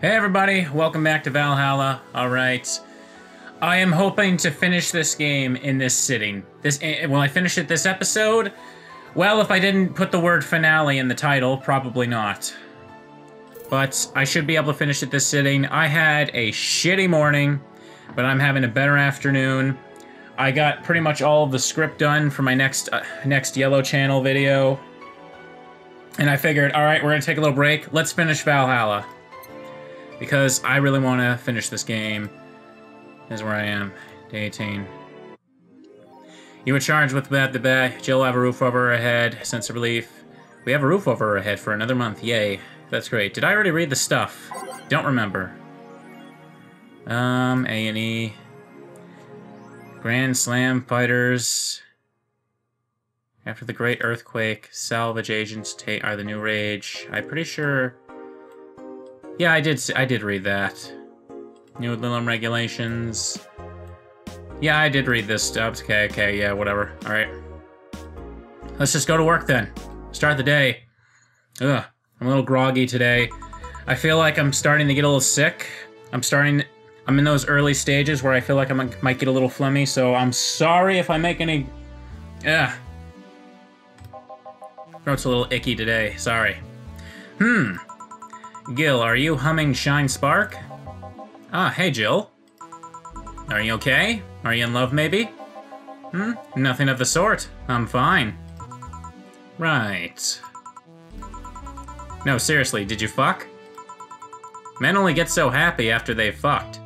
Hey everybody, welcome back to Valhalla. Alright. I am hoping to finish this game in this sitting. Will I finish it this episode? Well, if I didn't put the word finale in the title, probably not. But I should be able to finish it this sitting. I had a shitty morning, but I'm having a better afternoon. I got pretty much all of the script done for my next Yellow Channel video. And I figured, alright, we're gonna take a little break. Let's finish Valhalla. Because I really want to finish this game. This is where I am. Day 18. You were charged with the bag. Jill will have a roof over her head. Sense of relief. We have a roof over her head for another month. Yay. That's great. Did I already read the stuff? Don't remember. A&E. Grand Slam Fighters. After the Great Earthquake, salvage agents are the new rage. I'm pretty sure... Yeah, I did read that. New Lilum regulations. Yeah, I did read this stuff. Okay, yeah, whatever. Alright. Let's just go to work then. Start the day. Ugh, I'm a little groggy today. I feel like I'm starting to get a little sick. I'm in those early stages where I feel like I might get a little phlegmy, so I'm sorry if I make any... Throat's a little icky today, sorry. Gil, are you humming Shine Spark? Ah, hey Jill. Are you okay? Are you in love, maybe? Nothing of the sort. I'm fine. Right. No, seriously, did you fuck? Men only get so happy after they've fucked.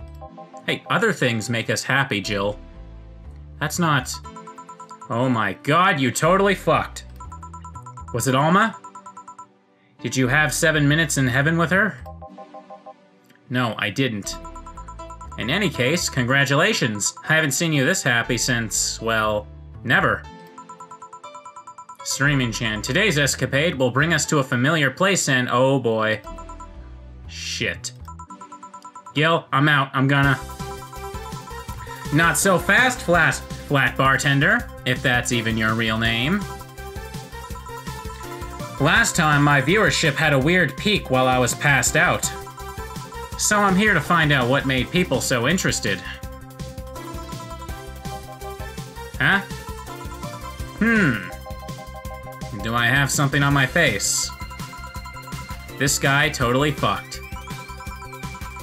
Hey, other things make us happy, Jill. That's not... Oh my god, you totally fucked. Was it Alma? Did you have 7 minutes in heaven with her? No, I didn't. In any case, congratulations. I haven't seen you this happy since, well, never. Streaming Chan. Today's escapade will bring us to a familiar place and, oh boy. Shit. Gil, I'm out. I'm gonna... Not so fast, Flat Bartender, if that's even your real name. Last time, my viewership had a weird peak while I was passed out. So I'm here to find out what made people so interested. Huh? Do I have something on my face? This guy totally fucked.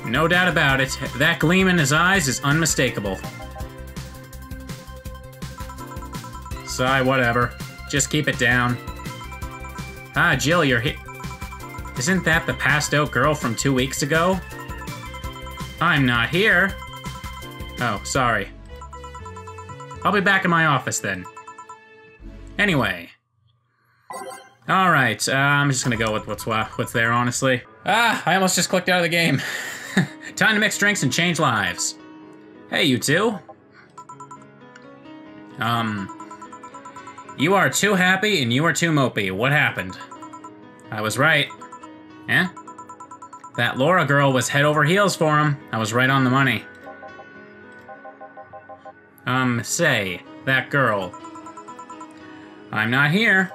No doubt about it, that gleam in his eyes is unmistakable. Sigh, whatever. Just keep it down. Ah, Jill, you're here. Isn't that the passed-out girl from 2 weeks ago? I'm not here. Oh, sorry. I'll be back in my office then. Anyway. Alright, I'm just gonna go with what's there, honestly. Ah, I almost just clicked out of the game. Time to mix drinks and change lives. Hey, you two. You are too happy and you are too mopey. What happened? I was right. Eh? That Laura girl was head over heels for him. I was right on the money. Say, that girl. I'm not here.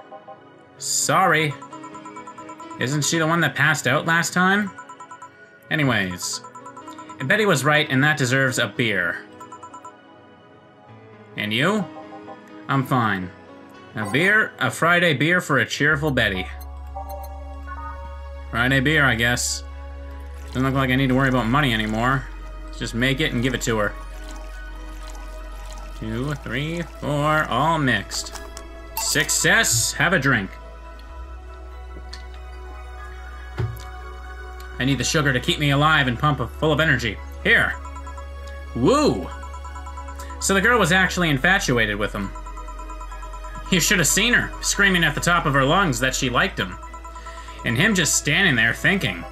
Sorry. Isn't she the one that passed out last time? Anyways. Betty was right and that deserves a beer. And you? I'm fine. A Friday beer for a cheerful Betty. Friday beer, I guess. Doesn't look like I need to worry about money anymore. Let's just make it and give it to her. 2, 3, 4, all mixed. Success! Have a drink. I need the sugar to keep me alive and full of energy. Here. Woo! So the girl was actually infatuated with him. You should have seen her, screaming at the top of her lungs that she liked him. And him just standing there thinking.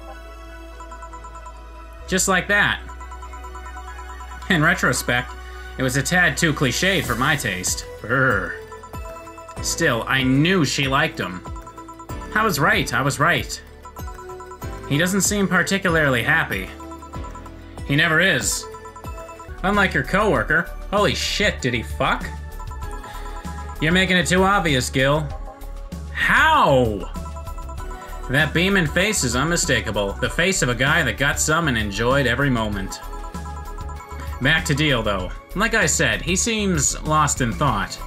Just like that. In retrospect, it was a tad too cliched for my taste. Brr. Still, I knew she liked him. I was right. He doesn't seem particularly happy. He never is. Unlike your coworker. Holy shit, did he fuck? You're making it too obvious, Gil. How? That beaming face is unmistakable. The face of a guy that got some and enjoyed every moment. Back to Deal, though. Like I said, he seems lost in thought.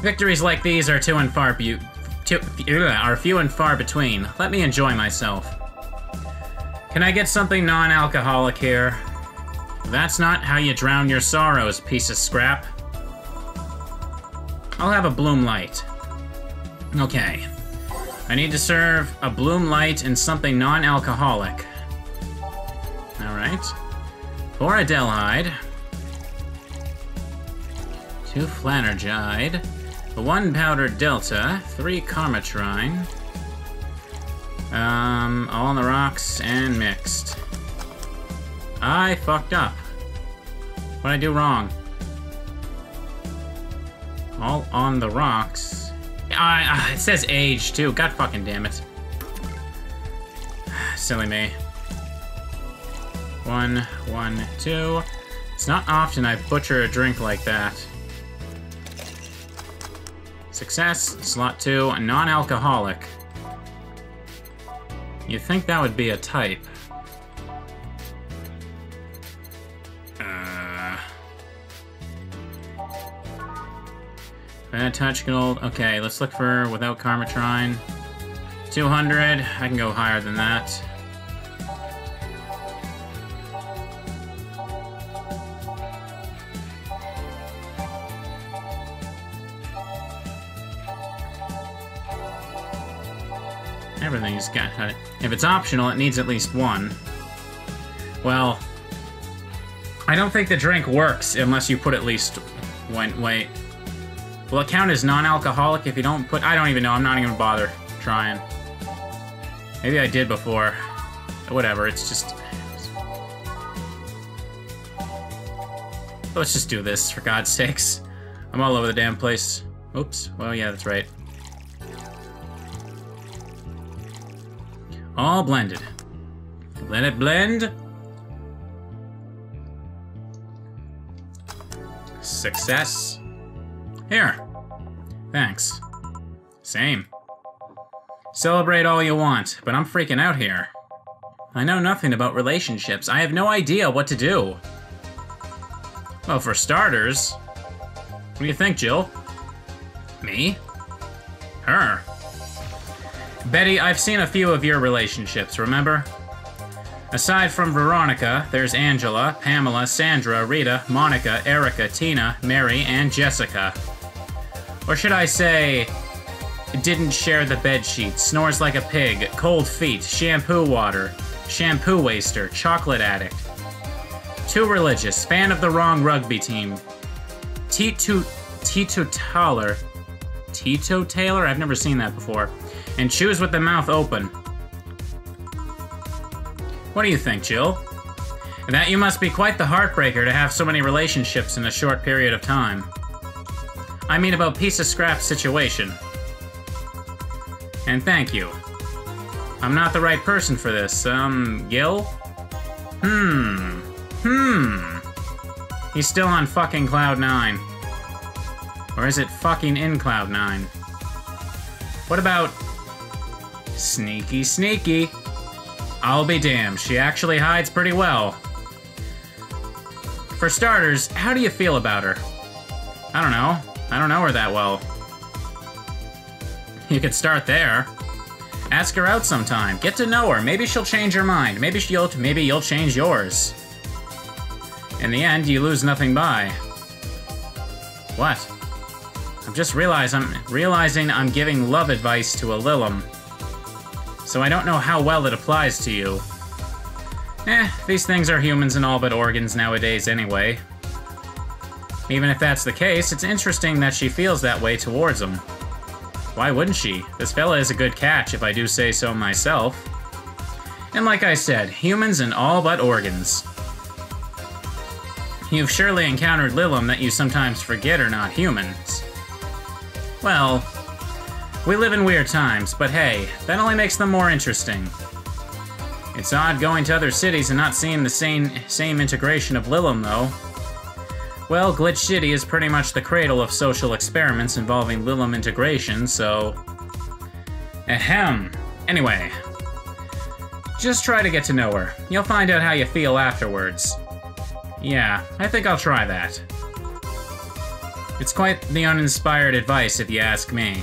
Victories like these are few and far between. Let me enjoy myself. Can I get something non-alcoholic here? That's not how you drown your sorrows, piece of scrap. I'll have a Bloom Light. Okay. I need to serve a Bloom Light and something non-alcoholic. Alright. 4 Adelhyde. 2 Flanergide. 1 Powdered Delta. 3 Karmatrine. All on the rocks and mixed. I fucked up. What'd I do wrong? All on the rocks. It says age, too. God fucking damn it. Silly me. 1, 1, 2. It's not often I butcher a drink like that. Success, slot 2, non-alcoholic. You'd think that would be a type. Bad touch gold. Okay, let's look for without Karmatrine. 200. I can go higher than that. Everything's got... If it's optional, it needs at least 1. Well, I don't think the drink works unless you put at least... Wait. Will it count as non-alcoholic if you don't put... I don't even know. I'm not even gonna bother trying. Maybe I did before. Whatever, it's just... Let's just do this, for God's sakes. I'm all over the damn place. Oops. Well, yeah, that's right. All blended. Let it blend. Success. Here. Thanks. Same. Celebrate all you want, but I'm freaking out here. I know nothing about relationships. I have no idea what to do. Well, for starters... What do you think, Jill? Me? Her? Betty, I've seen a few of your relationships, remember? Aside from Veronica, there's Angela, Pamela, Sandra, Rita, Monica, Erica, Tina, Mary, and Jessica. Or should I say, didn't share the bedsheet, snores like a pig, cold feet, shampoo water, shampoo waster, chocolate addict. Too religious, fan of the wrong rugby team. Teetotaler? I've never seen that before. And chews with the mouth open. What do you think, Jill? That you must be quite the heartbreaker to have so many relationships in a short period of time. I mean about piece of scrap situation. And thank you. I'm not the right person for this, Gil? He's still on fucking Cloud 9. Or is it fucking in Cloud 9? What about... Sneaky, sneaky. I'll be damned, she actually hides pretty well. For starters, how do you feel about her? I don't know. I don't know her that well. You could start there. Ask her out sometime. Get to know her. Maybe she'll change her mind. Maybe you'll change yours. In the end, you lose nothing by. What? I'm just realizing I'm giving love advice to a Lilum. So I don't know how well it applies to you. These things are humans and all but organs nowadays anyway. Even if that's the case, it's interesting that she feels that way towards him. Why wouldn't she? This fella is a good catch, if I do say so myself. And like I said, humans and all but organs. You've surely encountered Lilum that you sometimes forget are not humans. Well, we live in weird times, but hey, that only makes them more interesting. It's odd going to other cities and not seeing the same integration of Lilum, though. Well, Glitch City is pretty much the cradle of social experiments involving Lilum integration, so... Ahem. Anyway, just try to get to know her. You'll find out how you feel afterwards. Yeah, I think I'll try that. It's quite the uninspired advice, if you ask me.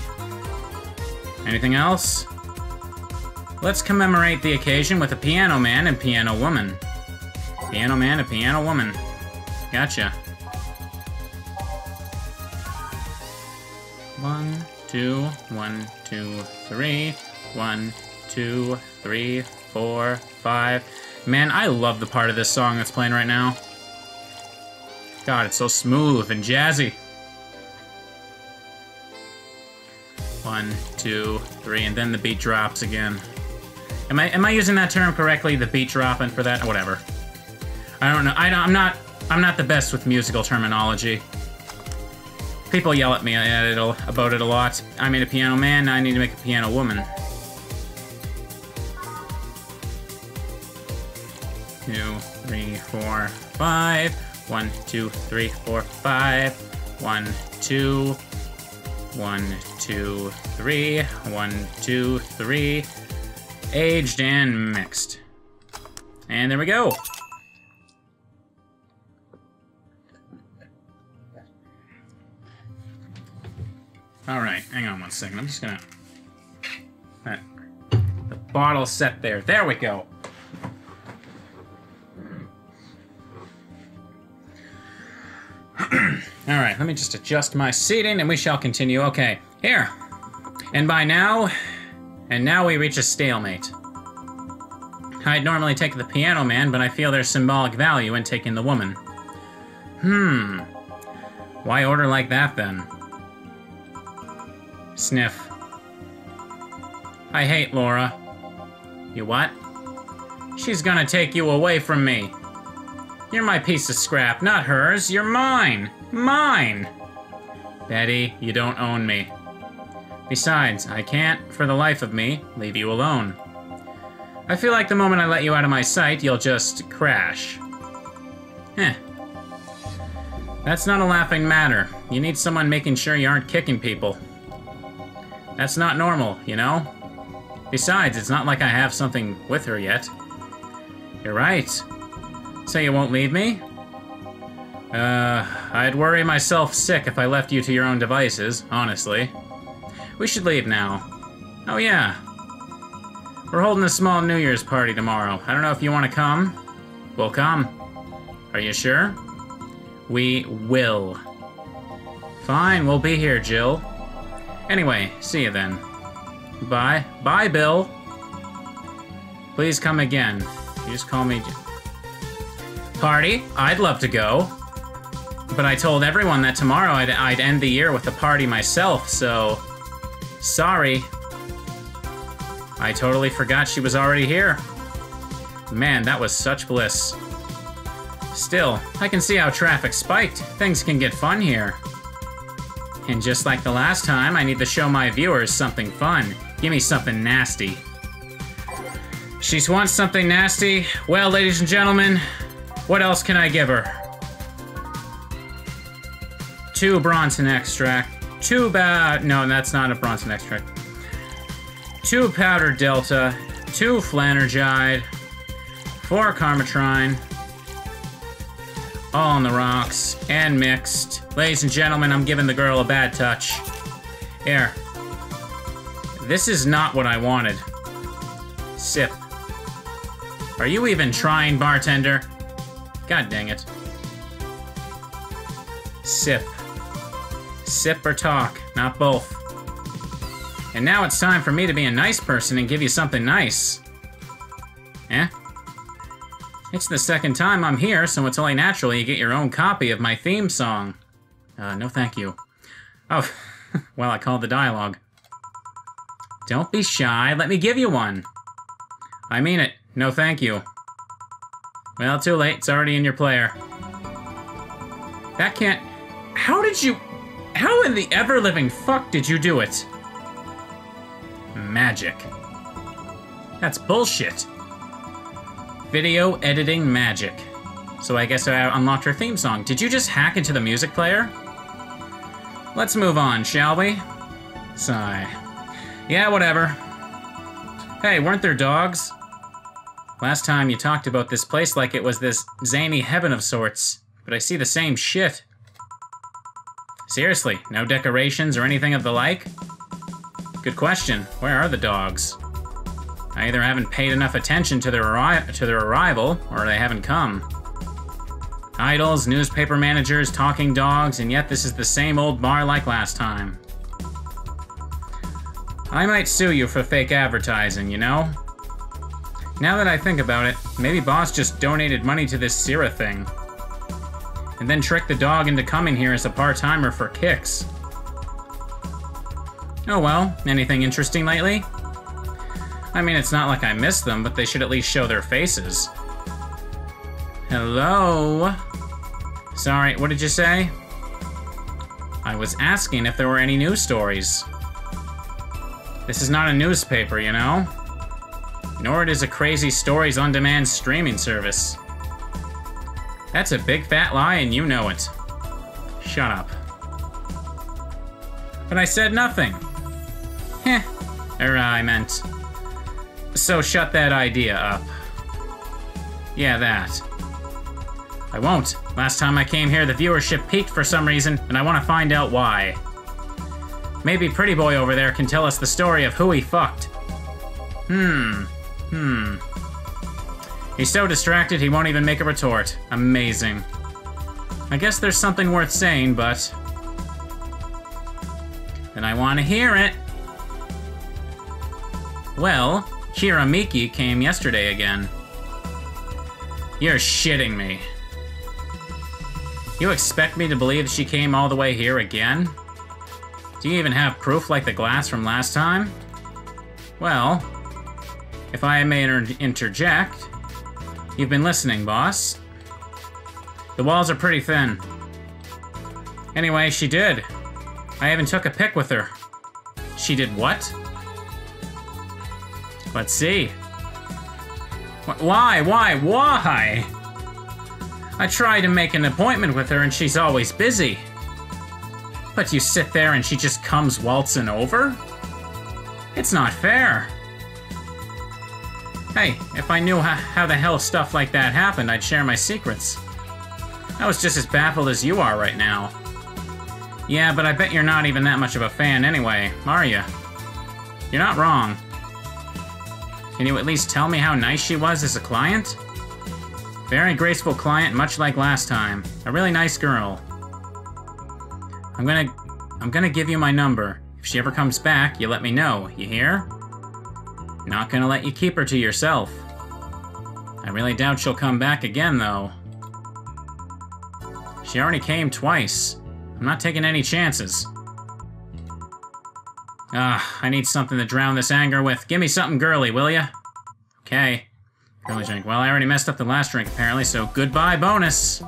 Anything else? Let's commemorate the occasion with a piano man and piano woman. Piano man and piano woman. Gotcha. 1, 2, 1, 2, 3. 1, 2, 3, 4, 5. Man, I love the part of this song that's playing right now. God, it's so smooth and jazzy. 1, 2, 3, and then the beat drops again. Am I using that term correctly? The beat dropping for that? Whatever. I don't know. I'm not the best with musical terminology. People yell at me about it a lot. I made a piano man, now I need to make a piano woman. 2, 3, 4, 5. 1, 2, 3, 4, 5. 1, 2. 1, 2, 3. 1, 2, 3. Aged and mixed. And there we go. Alright, hang on one second. I'm just gonna... the bottle's set there. There we go. Alright, let me just adjust my seating and we shall continue. Okay, here. And now we reach a stalemate. I'd normally take the piano man, but I feel there's symbolic value in taking the woman. Why order like that then? Sniff. I hate Laura. You what? She's gonna take you away from me. You're my piece of scrap, not hers. You're mine. Mine! Betty, you don't own me. Besides, I can't, for the life of me, leave you alone. I feel like the moment I let you out of my sight, you'll just crash. That's not a laughing matter. You need someone making sure you aren't kicking people. That's not normal, you know? Besides, it's not like I have something with her yet. You're right. So you won't leave me? I'd worry myself sick if I left you to your own devices, honestly. We should leave now. Oh yeah. We're holding a small New Year's party tomorrow. I don't know if you want to come. We'll come. Are you sure? We will. Fine, we'll be here, Jill. Anyway, see you then. Bye. Bye, Bill. Please come again. You just call me... Party? I'd love to go. But I told everyone that tomorrow I'd end the year with a party myself, so... Sorry. I totally forgot she was already here. Man, that was such bliss. Still, I can see how traffic spiked. Things can get fun here. And just like the last time, I need to show my viewers something fun. Give me something nasty. She wants something nasty? Well, ladies and gentlemen, what else can I give her? 2 Bronson extract. 2 no, that's not a Bronson extract. 2 powdered Delta. 2 Flanergide. 4 Carmatrine. All on the rocks. And mixed. Ladies and gentlemen, I'm giving the girl a bad touch. Here. This is not what I wanted. Sip. Are you even trying, bartender? God dang it. Sip. Sip or talk, not both. And now it's time for me to be a nice person and give you something nice. Eh? It's the second time I'm here, so it's only natural you get your own copy of my theme song. No thank you. Oh, well, I called the dialogue. Don't be shy, let me give you one. I mean it, no thank you. Well, too late, it's already in your player. That can't... How in the ever-living fuck did you do it? Magic. That's bullshit. Video editing magic. So I guess I unlocked her theme song. Did you just hack into the music player? Let's move on, shall we? Sigh. Yeah, whatever. Hey, weren't there dogs? Last time you talked about this place like it was this zany heaven of sorts, but I see the same shit. Seriously, no decorations or anything of the like? Good question. Where are the dogs? I either haven't paid enough attention to their arrival, or they haven't come. Idols, newspaper managers, talking dogs, and yet this is the same old bar like last time. I might sue you for fake advertising, you know? Now that I think about it, maybe Boss just donated money to this Syrah thing. And then tricked the dog into coming here as a part-timer for kicks. Oh well, anything interesting lately? I mean, it's not like I miss them, but they should at least show their faces. Hello? Sorry, what did you say? I was asking if there were any news stories. This is not a newspaper, you know? Nor it is a crazy stories on-demand streaming service. That's a big fat lie and you know it. Shut up. But I said nothing. Heh. I meant... So shut that idea up. Yeah, that. I won't. Last time I came here, the viewership peaked for some reason, and I want to find out why. Maybe Pretty Boy over there can tell us the story of who he fucked. He's so distracted he won't even make a retort. Amazing. I guess there's something worth saying, but... Then I want to hear it. Well, Hiramiki came yesterday again. You're shitting me. You expect me to believe she came all the way here again? Do you even have proof like the glass from last time? Well, if I may interject, you've been listening, boss. The walls are pretty thin. Anyway, she did. I even took a pic with her. She did what? Let's see. Why? I try to make an appointment with her and she's always busy. But you sit there and she just comes waltzing over? It's not fair. Hey, if I knew how the hell stuff like that happened, I'd share my secrets. I was just as baffled as you are right now. Yeah, but I bet you're not even that much of a fan anyway, are you? You're not wrong. Can you at least tell me how nice she was as a client? Very graceful client, much like last time. A really nice girl. I'm gonna give you my number. If she ever comes back, you let me know, you hear? Not gonna let you keep her to yourself. I really doubt she'll come back again, though. She already came twice. I'm not taking any chances. I need something to drown this anger with. Give me something girly, will ya? Okay. Girly drink. Well, I already messed up the last drink, apparently, so goodbye, bonus!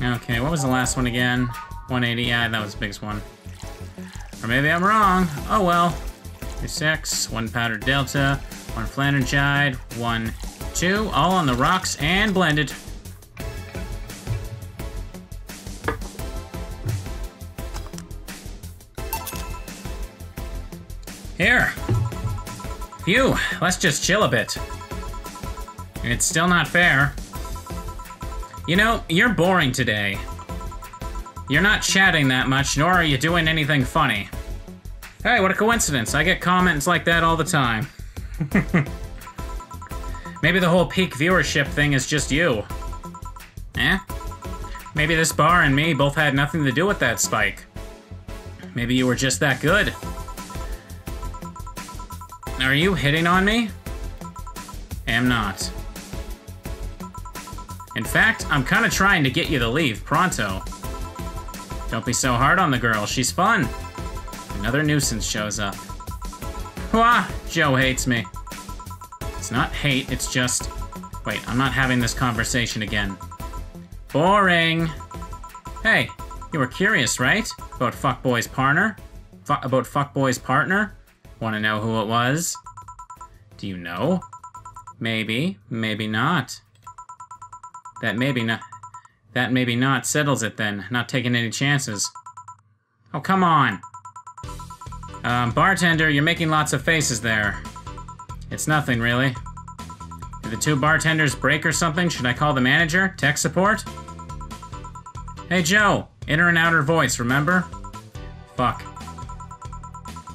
Okay, what was the last one again? 180, yeah, that was the biggest one. Or maybe I'm wrong. Oh well. 6, 1 powdered delta, 1 flanergide, 1, 2, all on the rocks and blended. Here. Phew, let's just chill a bit. It's still not fair. You know, you're boring today. You're not chatting that much, nor are you doing anything funny. Hey, what a coincidence. I get comments like that all the time. Maybe the whole peak viewership thing is just you. Eh? Maybe this bar and me both had nothing to do with that spike. Maybe you were just that good. Are you hitting on me? Am not. In fact, I'm kind of trying to get you to leave pronto. Don't be so hard on the girl, she's fun. Another nuisance shows up. Wah! Joe hates me. It's not hate, it's just... Wait, I'm not having this conversation again. Boring! Hey, you were curious, right? About Fuckboy's partner? About Fuckboy's partner? Want to know who it was? Do you know? Maybe. Maybe not. That maybe not settles it then. Not taking any chances. Oh, come on. Bartender, you're making lots of faces there. It's nothing, really. Did the two bartenders break or something? Should I call the manager? Tech support? Hey, Joe. Inner and outer voice, remember? Fuck.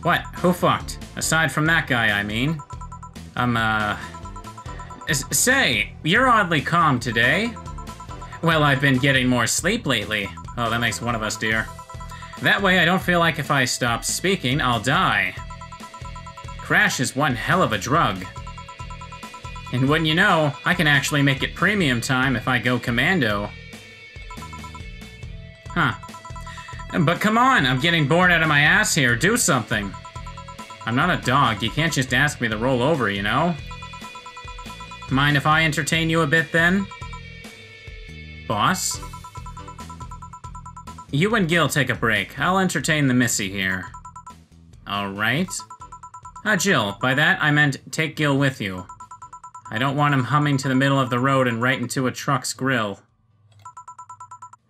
What? Who fucked? Aside from that guy, I mean. Say, you're oddly calm today. Well, I've been getting more sleep lately. Oh, that makes one of us, dear. That way I don't feel like if I stop speaking, I'll die. Crash is one hell of a drug. And wouldn't you know, I can actually make it premium time if I go commando. Huh. But come on, I'm getting bored out of my ass here. Do something. I'm not a dog. You can't just ask me to roll over, you know? Mind if I entertain you a bit, then? Boss? You and Gil take a break. I'll entertain the missy here. Alright. Jill, by that I meant take Gil with you. I don't want him humming to the middle of the road and right into a truck's grill.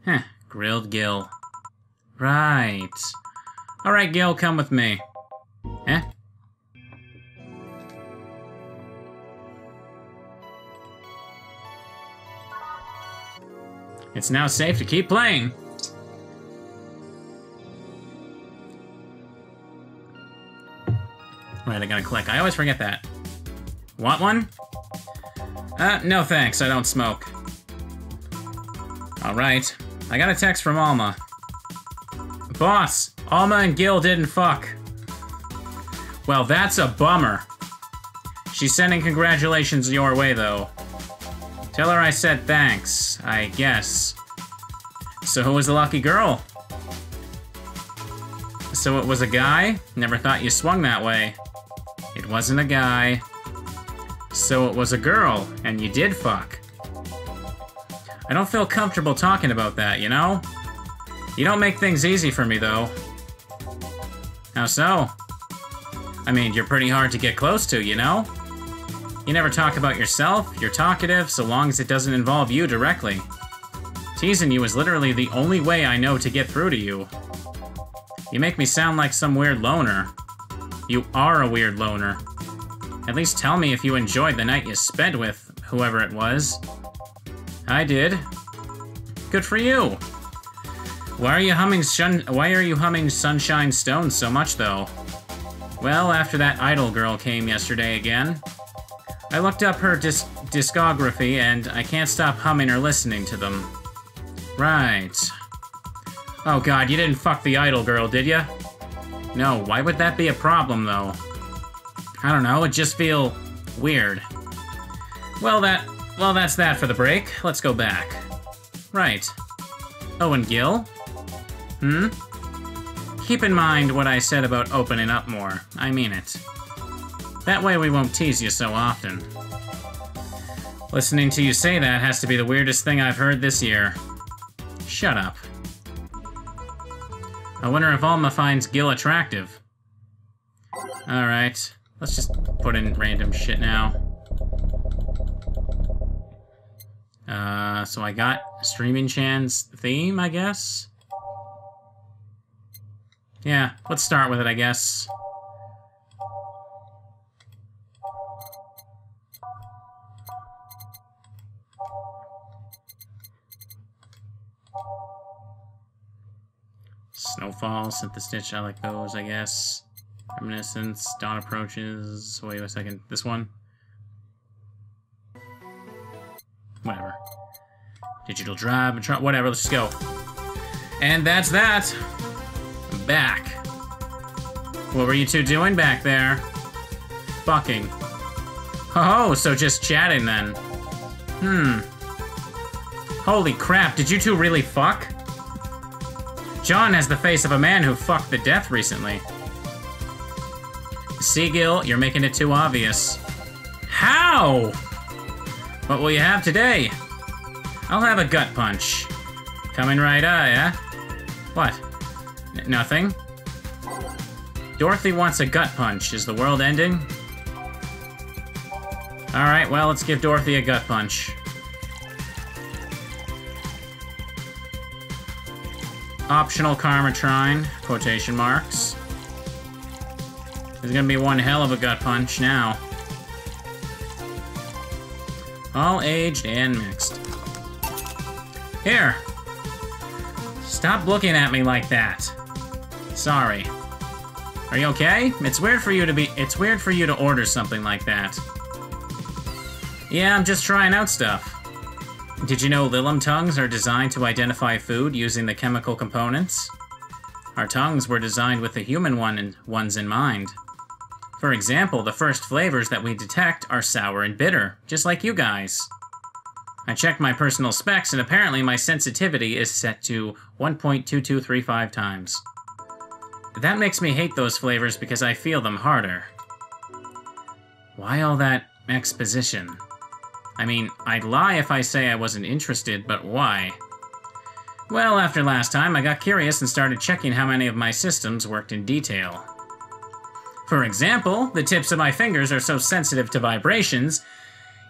Heh, grilled Gil. Right. Alright, Gil, come with me. Eh? It's now safe to keep playing. Right, I gotta click. I always forget that. Want one? No thanks, I don't smoke. Alright. I got a text from Alma. Boss, Alma and Gil didn't fuck. Well, that's a bummer. She's sending congratulations your way, though. Tell her I said thanks, I guess. So who was the lucky girl? So it was a guy? Never thought you swung that way. It wasn't a guy. So it was a girl, and you did fuck. I don't feel comfortable talking about that, you know? You don't make things easy for me, though. How so? I mean, you're pretty hard to get close to, you know? You never talk about yourself, you're talkative, so long as it doesn't involve you directly. Teasing you is literally the only way I know to get through to you. You make me sound like some weird loner. You are a weird loner. At least tell me if you enjoyed the night you spent with whoever it was. I did. Good for you. Why are you humming Sunshine Stone so much, though? Well, after that idol girl came yesterday again, I looked up her discography, and I can't stop humming or listening to them. Right. Oh god, you didn't fuck the idol girl, did ya? No, why would that be a problem, though? I don't know, it just feel weird. Well, that's that for the break. Let's go back. Right. Oh, and Gil? Hmm? Keep in mind what I said about opening up more. I mean it. That way we won't tease you so often. Listening to you say that has to be the weirdest thing I've heard this year. Shut up. I wonder if Alma finds Gil attractive. Alright. Let's just put in random shit now. So I got Streaming Chan's theme, I guess? Yeah, let's start with it, I guess. Snowfall, Synth the Stitch, I like those, I guess. Reminiscence, Dawn Approaches. Wait a second, this one? Whatever. Digital Drive, whatever, let's just go. And that's that. I'm back. What were you two doing back there? Fucking. Oh, so just chatting then. Holy crap, did you two really fuck? John has the face of a man who fucked the death recently. See, Gil, you're making it too obvious. How? What will you have today? I'll have a gut punch. Coming right eye, eh? What? Nothing? Dorothy wants a gut punch. Is the world ending? Alright, well, let's give Dorothy a gut punch. Optional karma trine, quotation marks. There's gonna be one hell of a gut punch now. All aged and mixed. Here! Stop looking at me like that. Sorry. Are you okay? It's weird for you to order something like that. Yeah, I'm just trying out stuff. Did you know Lilim tongues are designed to identify food using the chemical components? Our tongues were designed with the human ones in mind. For example, the first flavors that we detect are sour and bitter, just like you guys. I checked my personal specs, and apparently my sensitivity is set to 1.2235 times. That makes me hate those flavors because I feel them harder. Why all that exposition? I mean, I'd lie if I say I wasn't interested, but why? Well, after last time, I got curious and started checking how many of my systems worked in detail. For example, the tips of my fingers are so sensitive to vibrations,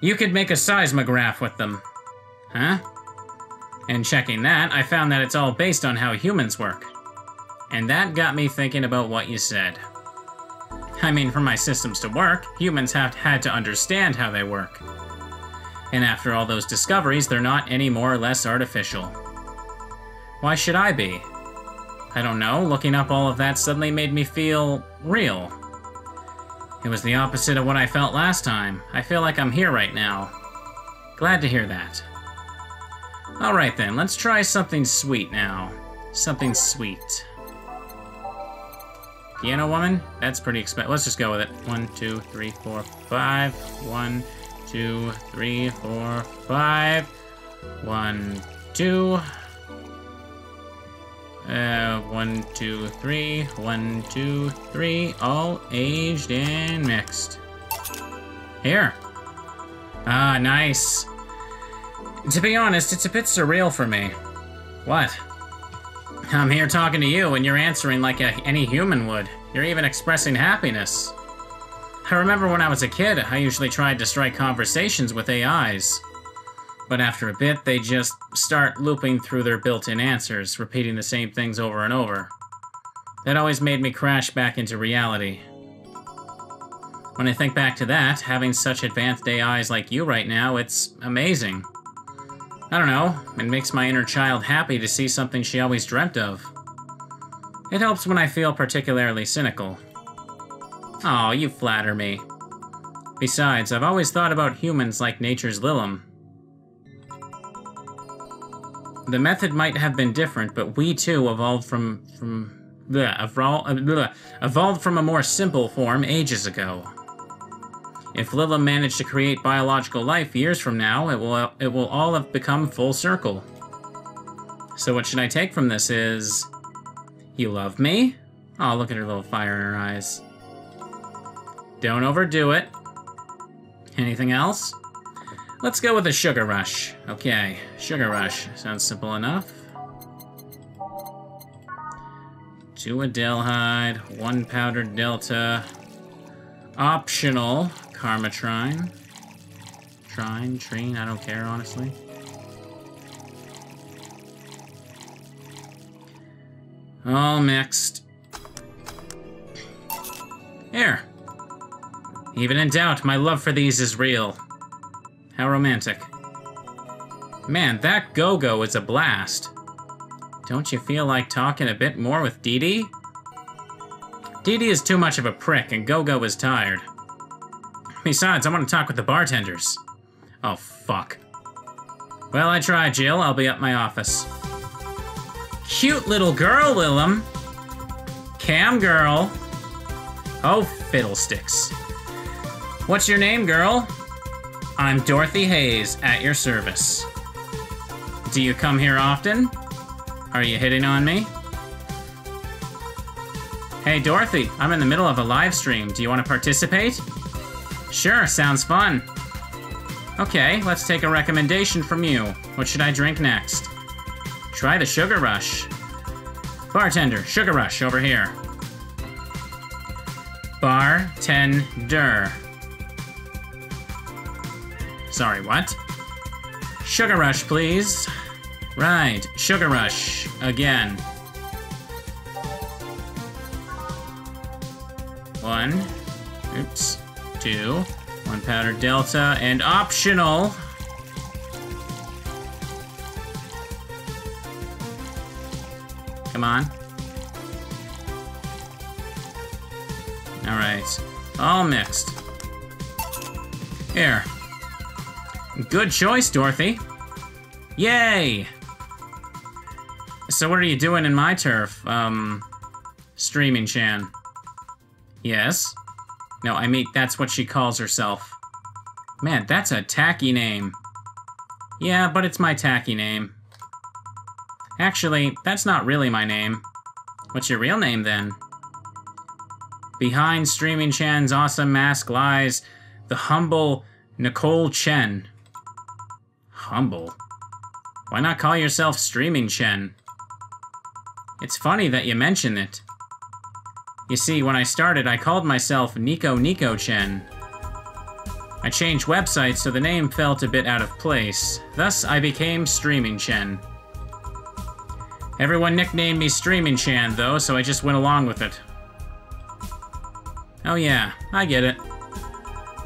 you could make a seismograph with them. Huh? And checking that, I found that it's all based on how humans work. And that got me thinking about what you said. I mean, for my systems to work, humans have had to understand how they work. And after all those discoveries, they're not any more or less artificial. Why should I be? I don't know, looking up all of that suddenly made me feel real. It was the opposite of what I felt last time. I feel like I'm here right now. Glad to hear that. Alright then, let's try something sweet now. Something sweet. Piano woman? That's pretty expensive. Let's just go with it. 1, 2, 3, 4, 5. 1, 2, 3, 4, 5. 1, 2. 1, 2, 3. 1, 2, 3. All aged and mixed. Here. Ah, nice. To be honest, it's a bit surreal for me. What? I'm here talking to you, and you're answering like any human would. You're even expressing happiness. I remember when I was a kid, I usually tried to strike conversations with AIs. But after a bit, they just start looping through their built-in answers, repeating the same things over and over. That always made me crash back into reality. When I think back to that, having such advanced AIs like you right now, it's amazing. I don't know, it makes my inner child happy to see something she always dreamt of. It helps when I feel particularly cynical. Aw, you flatter me. Besides, I've always thought about humans like nature's Lilim. The method might have been different, but we too evolved from a more simple form ages ago. If Lilim managed to create biological life years from now, it will all have become full circle. So what should I take from this is... You love me? Oh, look at her little fire in her eyes. Don't overdo it. Anything else? Let's go with a sugar rush. Okay, sugar rush. Sounds simple enough. 2 adelhyde, 1 powdered delta. Optional karma trine. Trine, I don't care, honestly. All mixed. Here. Even in doubt, my love for these is real. How romantic. Man, that Go-Go is a blast. Don't you feel like talking a bit more with Dee Dee? Dee Dee is too much of a prick, and Go-Go is tired. Besides, I want to talk with the bartenders. Oh, fuck. Well, I tried, Jill. I'll be at my office. Cute little girl, Lilim. Cam girl. Oh, fiddlesticks. What's your name, girl? I'm Dorothy Hayes, at your service. Do you come here often? Are you hitting on me? Hey, Dorothy, I'm in the middle of a live stream. Do you want to participate? Sure, sounds fun. Okay, let's take a recommendation from you. What should I drink next? Try the Sugar Rush. Bartender, Sugar Rush, over here. Bartender. Sorry, what? Sugar Rush, please. Right, Sugar Rush. Again. 1. Oops. 2. 1 powdered Delta, and optional. Come on. Alright. All mixed. Here. Good choice, Dorothy. Yay! So what are you doing in my turf? Streaming Chan. Yes? No, I mean, that's what she calls herself. Man, that's a tacky name. Yeah, but it's my tacky name. Actually, that's not really my name. What's your real name, then? Behind Streaming Chan's awesome mask lies the humble Nicole Chen. Humble? Why not call yourself Streaming Chen? It's funny that you mention it. You see, when I started, I called myself Nico Chen. I changed websites, so the name felt a bit out of place. Thus, I became Streaming Chen. Everyone nicknamed me Streaming Chan, though, so I just went along with it. Oh yeah, I get it.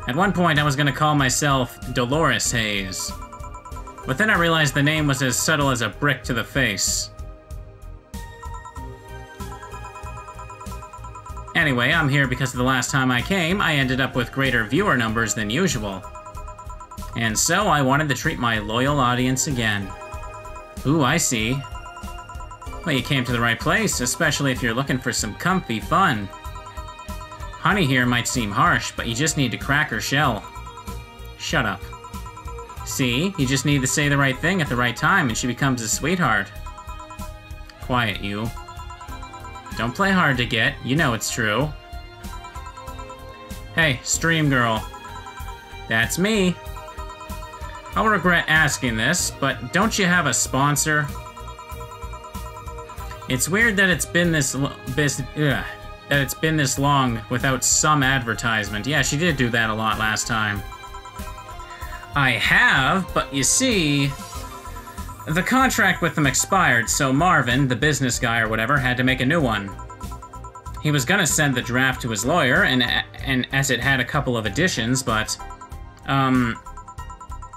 At one point, I was gonna call myself Dolores Hayes. But then I realized the name was as subtle as a brick to the face. Anyway, I'm here because the last time I came, I ended up with greater viewer numbers than usual. And so I wanted to treat my loyal audience again. Ooh, I see. Well, you came to the right place, especially if you're looking for some comfy fun. Honey here might seem harsh, but you just need to crack her shell. Shut up. See? You just need to say the right thing at the right time and she becomes a sweetheart. Quiet, you. Don't play hard to get. You know it's true. Hey, Stream Girl. That's me. I'll regret asking this, but don't you have a sponsor? It's weird that it's been this long without some advertisement. Yeah, she did do that a lot last time. I have, but you see, the contract with them expired, so Marvin, the business guy or whatever, had to make a new one. He was gonna send the draft to his lawyer, and as it had a couple of additions, but,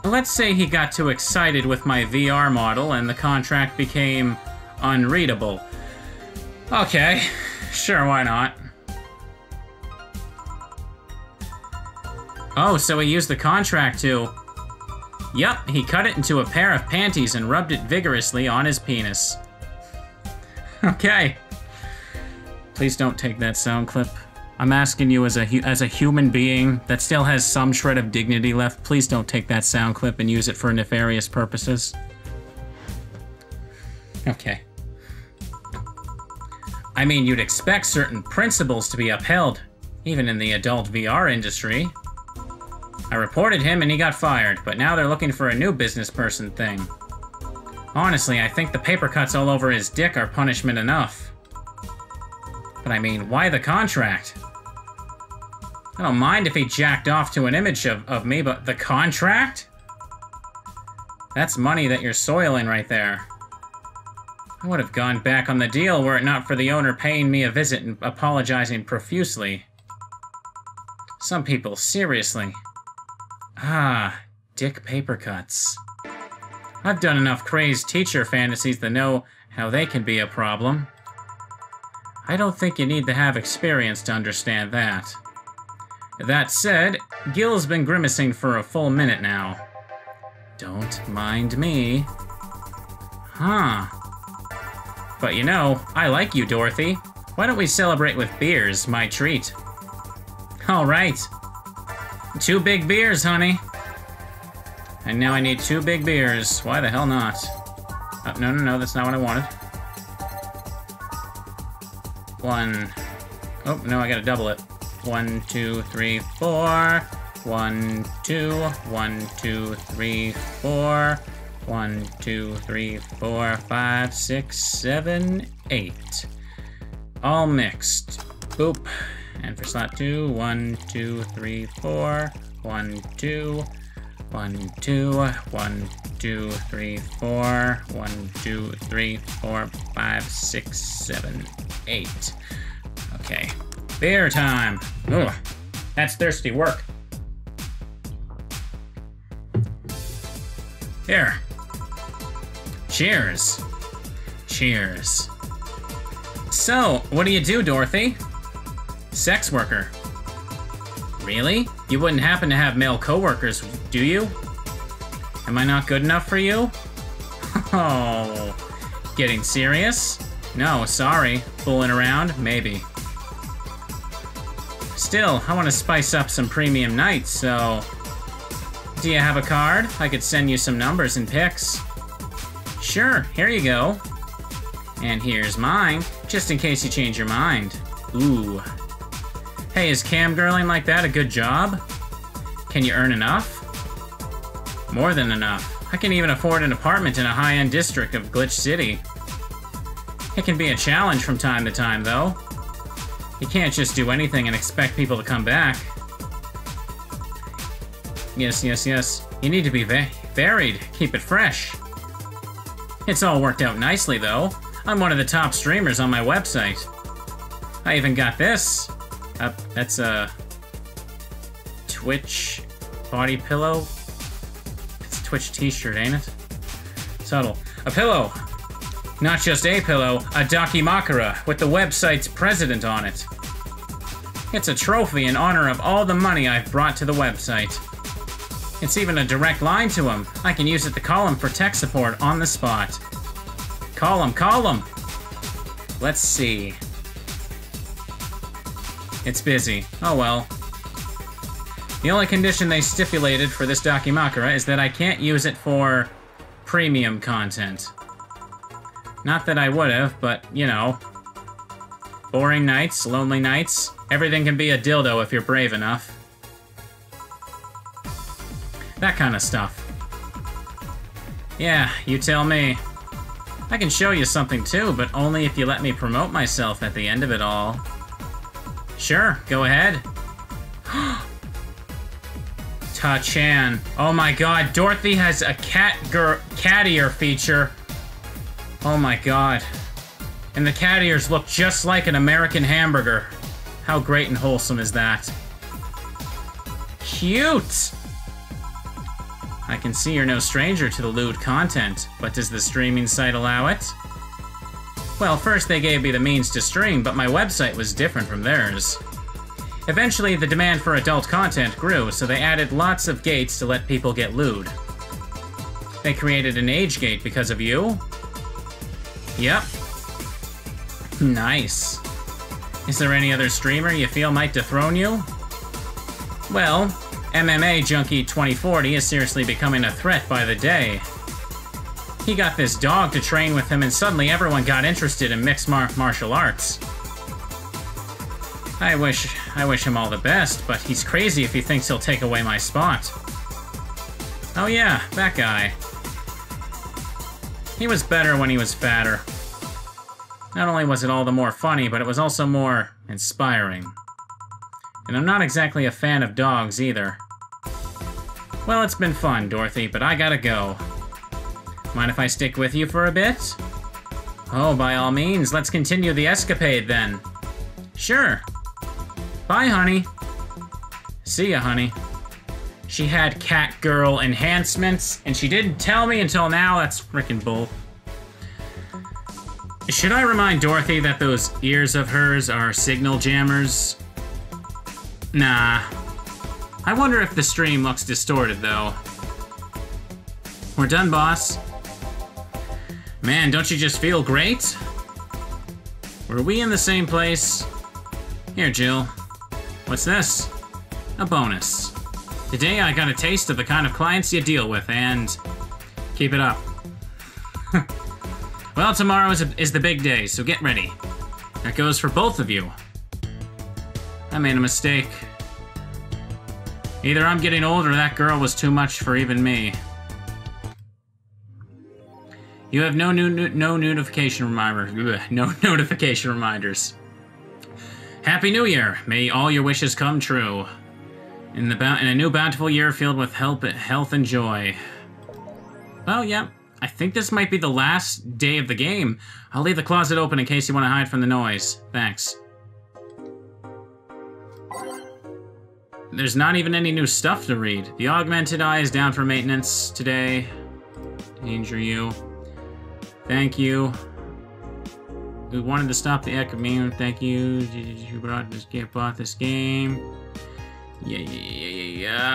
let's say he got too excited with my VR model and the contract became unreadable. Okay, sure, why not? Oh, so he used the contract to... Yup, he cut it into a pair of panties and rubbed it vigorously on his penis. Okay. Please don't take that sound clip. I'm asking you as a human being that still has some shred of dignity left, please don't take that sound clip and use it for nefarious purposes. Okay. I mean, you'd expect certain principles to be upheld, even in the adult VR industry. I reported him and he got fired, but now they're looking for a new business person thing. Honestly, I think the paper cuts all over his dick are punishment enough. But I mean, why the contract? I don't mind if he jacked off to an image of me, but the contract? That's money that you're soiling right there. I would have gone back on the deal were it not for the owner paying me a visit and apologizing profusely. Some people, seriously. Ah, dick paper cuts. I've done enough crazed teacher fantasies to know how they can be a problem. I don't think you need to have experience to understand that. That said, Gil's been grimacing for a full minute now. Don't mind me. Huh. But you know, I like you, Dorothy. Why don't we celebrate with beers, my treat? Alright. 2 big beers, honey. And now I need 2 big beers. Why the hell not? Oh, no, that's not what I wanted. 1. Oh, no, I gotta double it. 1, 2, 3, 4. 1, 2, 1, 2, 3, 4. 1, 2, 3, 4, 5, 6, 7, 8. All mixed. Boop. And for slot 2, 1, 2, 3, 4. 1, 2. 1, 2, 1, 2, 3, 4. 1, 2, 3, 4, 5, 6, 7, 8. Okay. Beer time. Ugh. That's thirsty work. Here. Cheers. Cheers. So, what do you do, Dorothy? Sex worker. Really? You wouldn't happen to have male coworkers, do you? Am I not good enough for you? Oh, getting serious? No, sorry. Fooling around? Maybe. Still, I want to spice up some premium nights, so... Do you have a card? I could send you some numbers and pics. Sure, here you go. And here's mine, just in case you change your mind. Ooh. Hey, is camgirling like that a good job? Can you earn enough? More than enough. I can even afford an apartment in a high-end district of Glitch City. It can be a challenge from time to time, though. You can't just do anything and expect people to come back. Yes, yes, yes. You need to be varied. Keep it fresh. It's all worked out nicely, though. I'm one of the top streamers on my website. I even got this. That's a Twitch body pillow. It's a Twitch t-shirt, ain't it? Subtle. A pillow. Not just a pillow, a Dakimakura with the website's president on it. It's a trophy in honor of all the money I've brought to the website. It's even a direct line to him. I can use it to call him for tech support on the spot. Call him, call him! Let's see. It's busy. Oh well. The only condition they stipulated for this Dakimakura is that I can't use it for premium content. Not that I would've, but, you know. Boring nights, lonely nights. Everything can be a dildo if you're brave enough. That kind of stuff. Yeah, you tell me. I can show you something too, but only if you let me promote myself at the end of it all. Sure, go ahead. Ta-chan. Oh my god, Dorothy has a cat ear feature. Oh my god. And the cat ears look just like an American hamburger. How great and wholesome is that? Cute! I can see you're no stranger to the lewd content, but does the streaming site allow it? Well, first they gave me the means to stream, but my website was different from theirs. Eventually, the demand for adult content grew, so they added lots of gates to let people get lewd. They created an age gate because of you? Yep. Nice. Is there any other streamer you feel might dethrone you? Well, MMA Junkie 2040 is seriously becoming a threat by the day. He got this dog to train with him and suddenly everyone got interested in mixed martial arts. I wish him all the best, but he's crazy if he thinks he'll take away my spot. Oh yeah, that guy. He was better when he was fatter. Not only was it all the more funny, but it was also more inspiring. And I'm not exactly a fan of dogs either. Well, it's been fun, Dorothy, but I gotta go. Mind if I stick with you for a bit? Oh, by all means, let's continue the escapade then. Sure. Bye, honey. See ya, honey. She had cat girl enhancements, and she didn't tell me until now. That's frickin' bull. Should I remind Dorothy that those ears of hers are signal jammers? Nah. I wonder if the stream looks distorted, though. We're done, boss. Man, don't you just feel great? Were we in the same place? Here, Jill. What's this? A bonus. Today I got a taste of the kind of clients you deal with, and... keep it up. Well, tomorrow is the big day, so get ready. That goes for both of you. I made a mistake. Either I'm getting old or that girl was too much for even me. You have no notification reminders. Happy New Year! May all your wishes come true. In a new bountiful year filled with health and joy. Well, yeah. I think this might be the last day of the game. I'll leave the closet open in case you want to hide from the noise. Thanks. There's not even any new stuff to read. The augmented eye is down for maintenance today. Danger you. Thank you. We wanted to stop the Ecommune. Thank you. You bought this game. Yeah.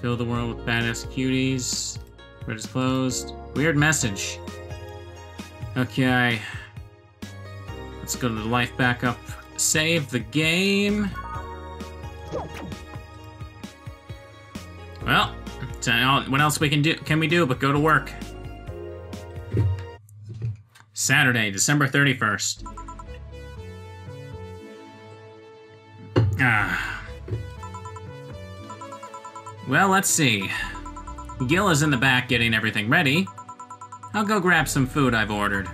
Fill the world with badass cuties. Red is closed. Weird message. Okay. Let's go to the life backup. Save the game. Well, what else can we do but go to work? Saturday, December 31st. Well, let's see. Gil is in the back getting everything ready. I'll go grab some food I've ordered.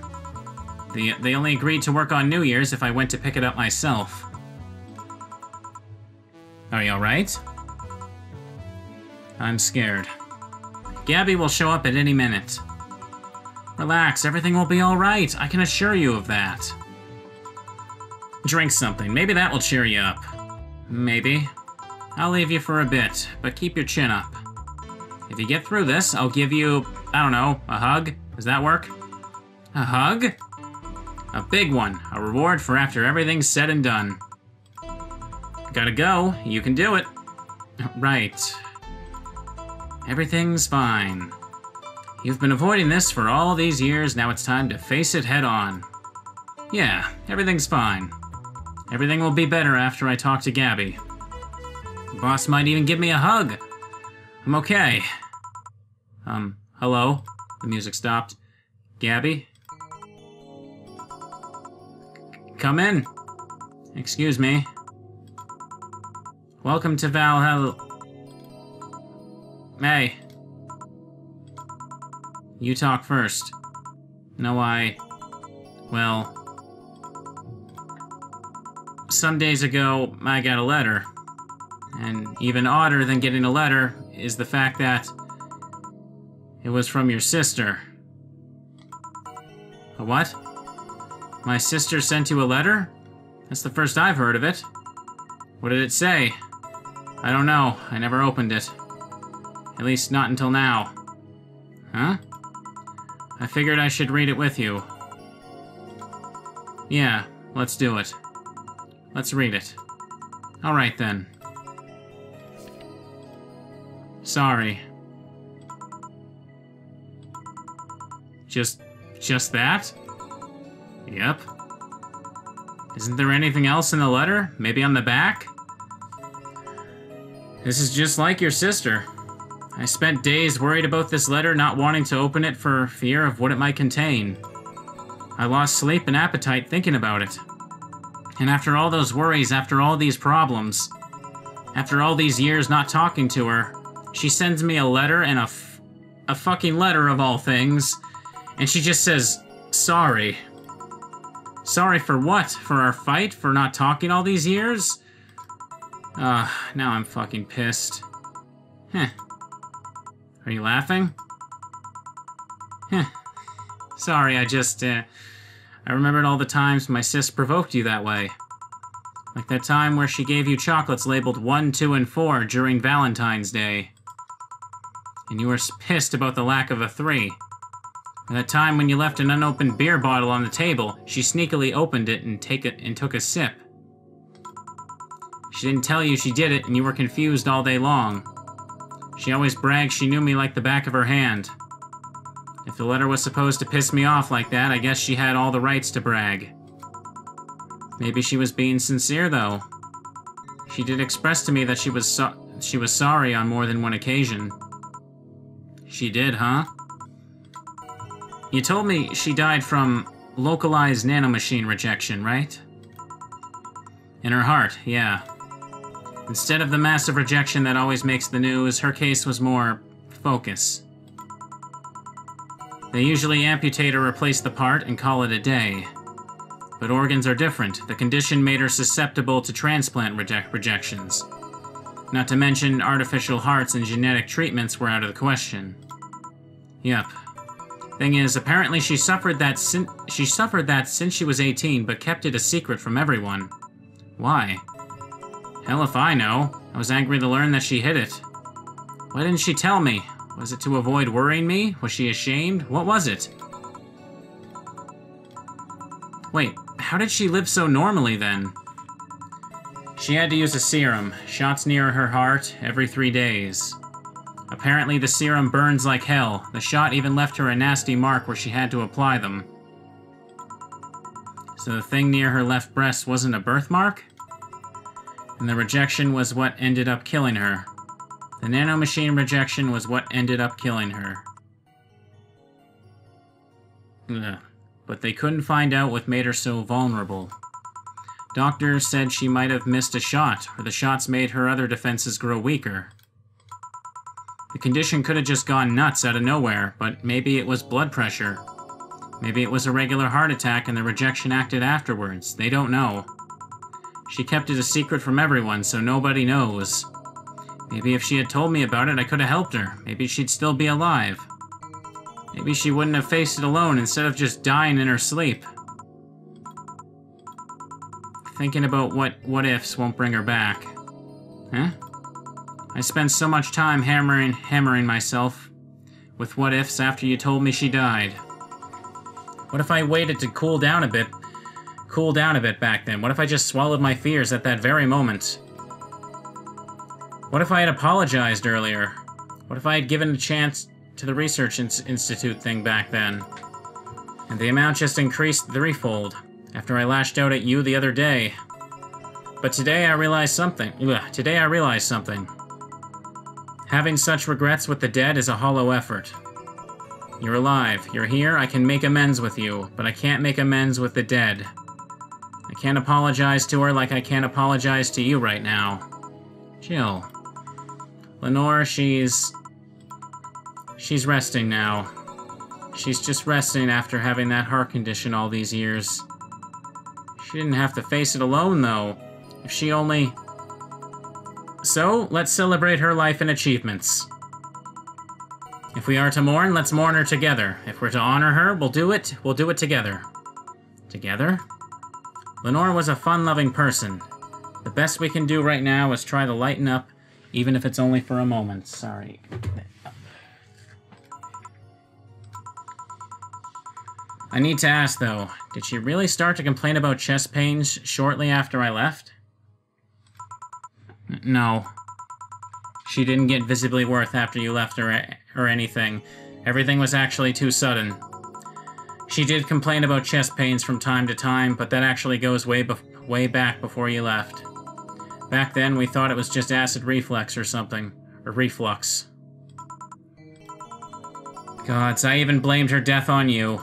They only agreed to work on New Year's if I went to pick it up myself. Are you alright? I'm scared. Gaby will show up at any minute. Relax, everything will be alright. I can assure you of that. Drink something. Maybe that will cheer you up. Maybe. I'll leave you for a bit, but keep your chin up. If you get through this, I'll give you, I don't know, a hug? Does that work? A hug? A big one. A reward for after everything's said and done. Gotta go. You can do it. Right. Everything's fine. You've been avoiding this for all these years, now it's time to face it head on. Yeah, everything's fine. Everything will be better after I talk to Gaby. Boss might even give me a hug. I'm okay. Hello? The music stopped. Gaby? Come in. Excuse me. Welcome to Valhalla. Hey. You talk first. No, well... Some days ago, I got a letter. And even odder than getting a letter is the fact that it was from your sister. A what? My sister sent you a letter? That's the first I've heard of it. What did it say? I don't know. I never opened it. At least not until now. Huh? I figured I should read it with you. Yeah, let's do it. Let's read it. Alright then. Sorry. Just that? Yep. Isn't there anything else in the letter? Maybe on the back? This is just like your sister. I spent days worried about this letter, not wanting to open it for fear of what it might contain. I lost sleep and appetite thinking about it. And after all those worries, after all these problems, after all these years not talking to her, she sends me a letter, and a fucking letter of all things, and she just says, sorry. Sorry for what? For our fight? For not talking all these years? Now I'm fucking pissed. Heh. Are you laughing? Heh. Sorry, I remembered all the times my sis provoked you that way. Like that time where she gave you chocolates labeled 1, 2, and 4 during Valentine's Day. And you were pissed about the lack of a 3. And that time when you left an unopened beer bottle on the table, she sneakily opened it and took a sip. She didn't tell you she did it, and you were confused all day long. She always bragged she knew me like the back of her hand. If the letter was supposed to piss me off like that, I guess she had all the rights to brag. Maybe she was being sincere, though. She did express to me that she was sorry on more than one occasion. She did, huh? You told me she died from localized nanomachine rejection, right? In her heart, yeah. Instead of the massive rejection that always makes the news, her case was more focus. They usually amputate or replace the part and call it a day. but organs are different. The condition made her susceptible to transplant rejections. Not to mention, artificial hearts and genetic treatments were out of the question. Yep. Thing is, apparently she suffered that since she was 18, but kept it a secret from everyone. Why? Hell if I know. I was angry to learn that she hid it. Why didn't she tell me? Was it to avoid worrying me? Was she ashamed? What was it? Wait, how did she live so normally then? She had to use a serum, shots near her heart, every 3 days. Apparently the serum burns like hell. The shot even left her a nasty mark where she had to apply them. So the thing near her left breast wasn't a birthmark? And the rejection was what ended up killing her. The nanomachine rejection was what ended up killing her. Ugh. But they couldn't find out what made her so vulnerable. Doctors said she might have missed a shot, or the shots made her other defenses grow weaker. The condition could have just gone nuts out of nowhere, but maybe it was blood pressure. Maybe it was a regular heart attack and the rejection acted afterwards. They don't know. She kept it a secret from everyone, so nobody knows. Maybe if she had told me about it, I could have helped her. Maybe she'd still be alive. Maybe she wouldn't have faced it alone instead of just dying in her sleep. Thinking about what ifs won't bring her back. Huh? I spent so much time hammering myself with what ifs after you told me she died. What if I waited to cool down a bit back then? What if I just swallowed my fears at that very moment? What if I had apologized earlier? What if I had given a chance to the research institute thing back then? And the amount just increased threefold after I lashed out at you the other day. But today I realized something. Having such regrets with the dead is a hollow effort. You're alive. You're here. I can make amends with you, but I can't make amends with the dead. I can't apologize to her like I can't apologize to you right now. Jill. Lenore, she's resting now. She's just resting after having that heart condition all these years. She didn't have to face it alone, though. If she only... So, let's celebrate her life and achievements. If we are to mourn, let's mourn her together. If we're to honor her, we'll do it together. Together? Lenore was a fun-loving person. The best we can do right now is try to lighten up, even if it's only for a moment. Sorry. I need to ask, though, did she really start to complain about chest pains shortly after I left? No. She didn't get visibly worse after you left or anything. Everything was actually too sudden. She did complain about chest pains from time to time, but that actually goes way back before you left. Back then, we thought it was just acid reflux or something. Or reflux. Gods, I even blamed her death on you.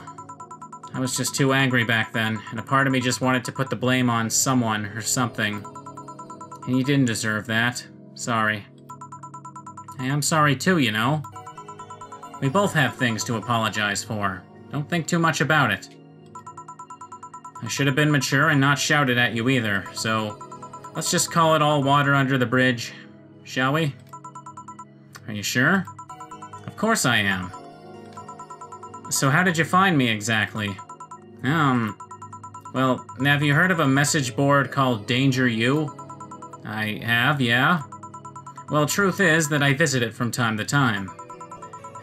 I was just too angry back then, and a part of me just wanted to put the blame on someone or something. And you didn't deserve that. Sorry. Hey, I'm sorry too, you know. We both have things to apologize for. Don't think too much about it. I should have been mature and not shouted at you either, so let's just call it all water under the bridge, shall we? Are you sure? Of course I am. So how did you find me exactly? Well, have you heard of a message board called Danger U? I have, yeah. Well, truth is that I visit it from time to time.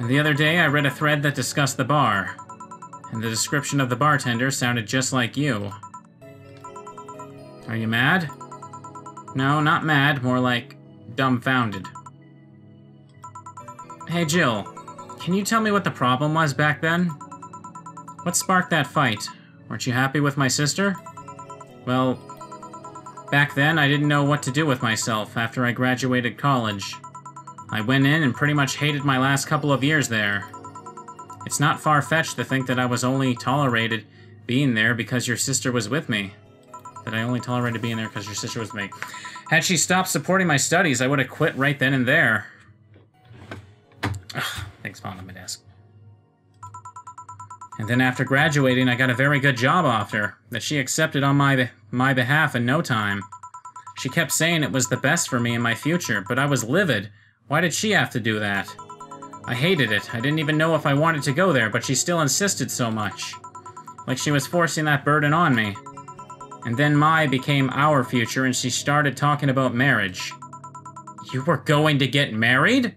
And the other day I read a thread that discussed the bar. And the description of the bartender sounded just like you. Are you mad? No, not mad, more like dumbfounded. Hey Jill, can you tell me what the problem was back then? What sparked that fight? Weren't you happy with my sister? Well, back then I didn't know what to do with myself after I graduated college. I went in and pretty much hated my last couple of years there. It's not far-fetched to think that I was only tolerated being there because your sister was with me. That I only tolerated being there because your sister was with me. Had she stopped supporting my studies, I would have quit right then and there. Ugh, things falling on my desk. And then after graduating, I got a very good job offer that she accepted on my behalf in no time. She kept saying it was the best for me and my future, but I was livid. Why did she have to do that? I hated it. I didn't even know if I wanted to go there, but she still insisted so much. Like she was forcing that burden on me. And then Mai became our future, and she started talking about marriage. You were going to get married?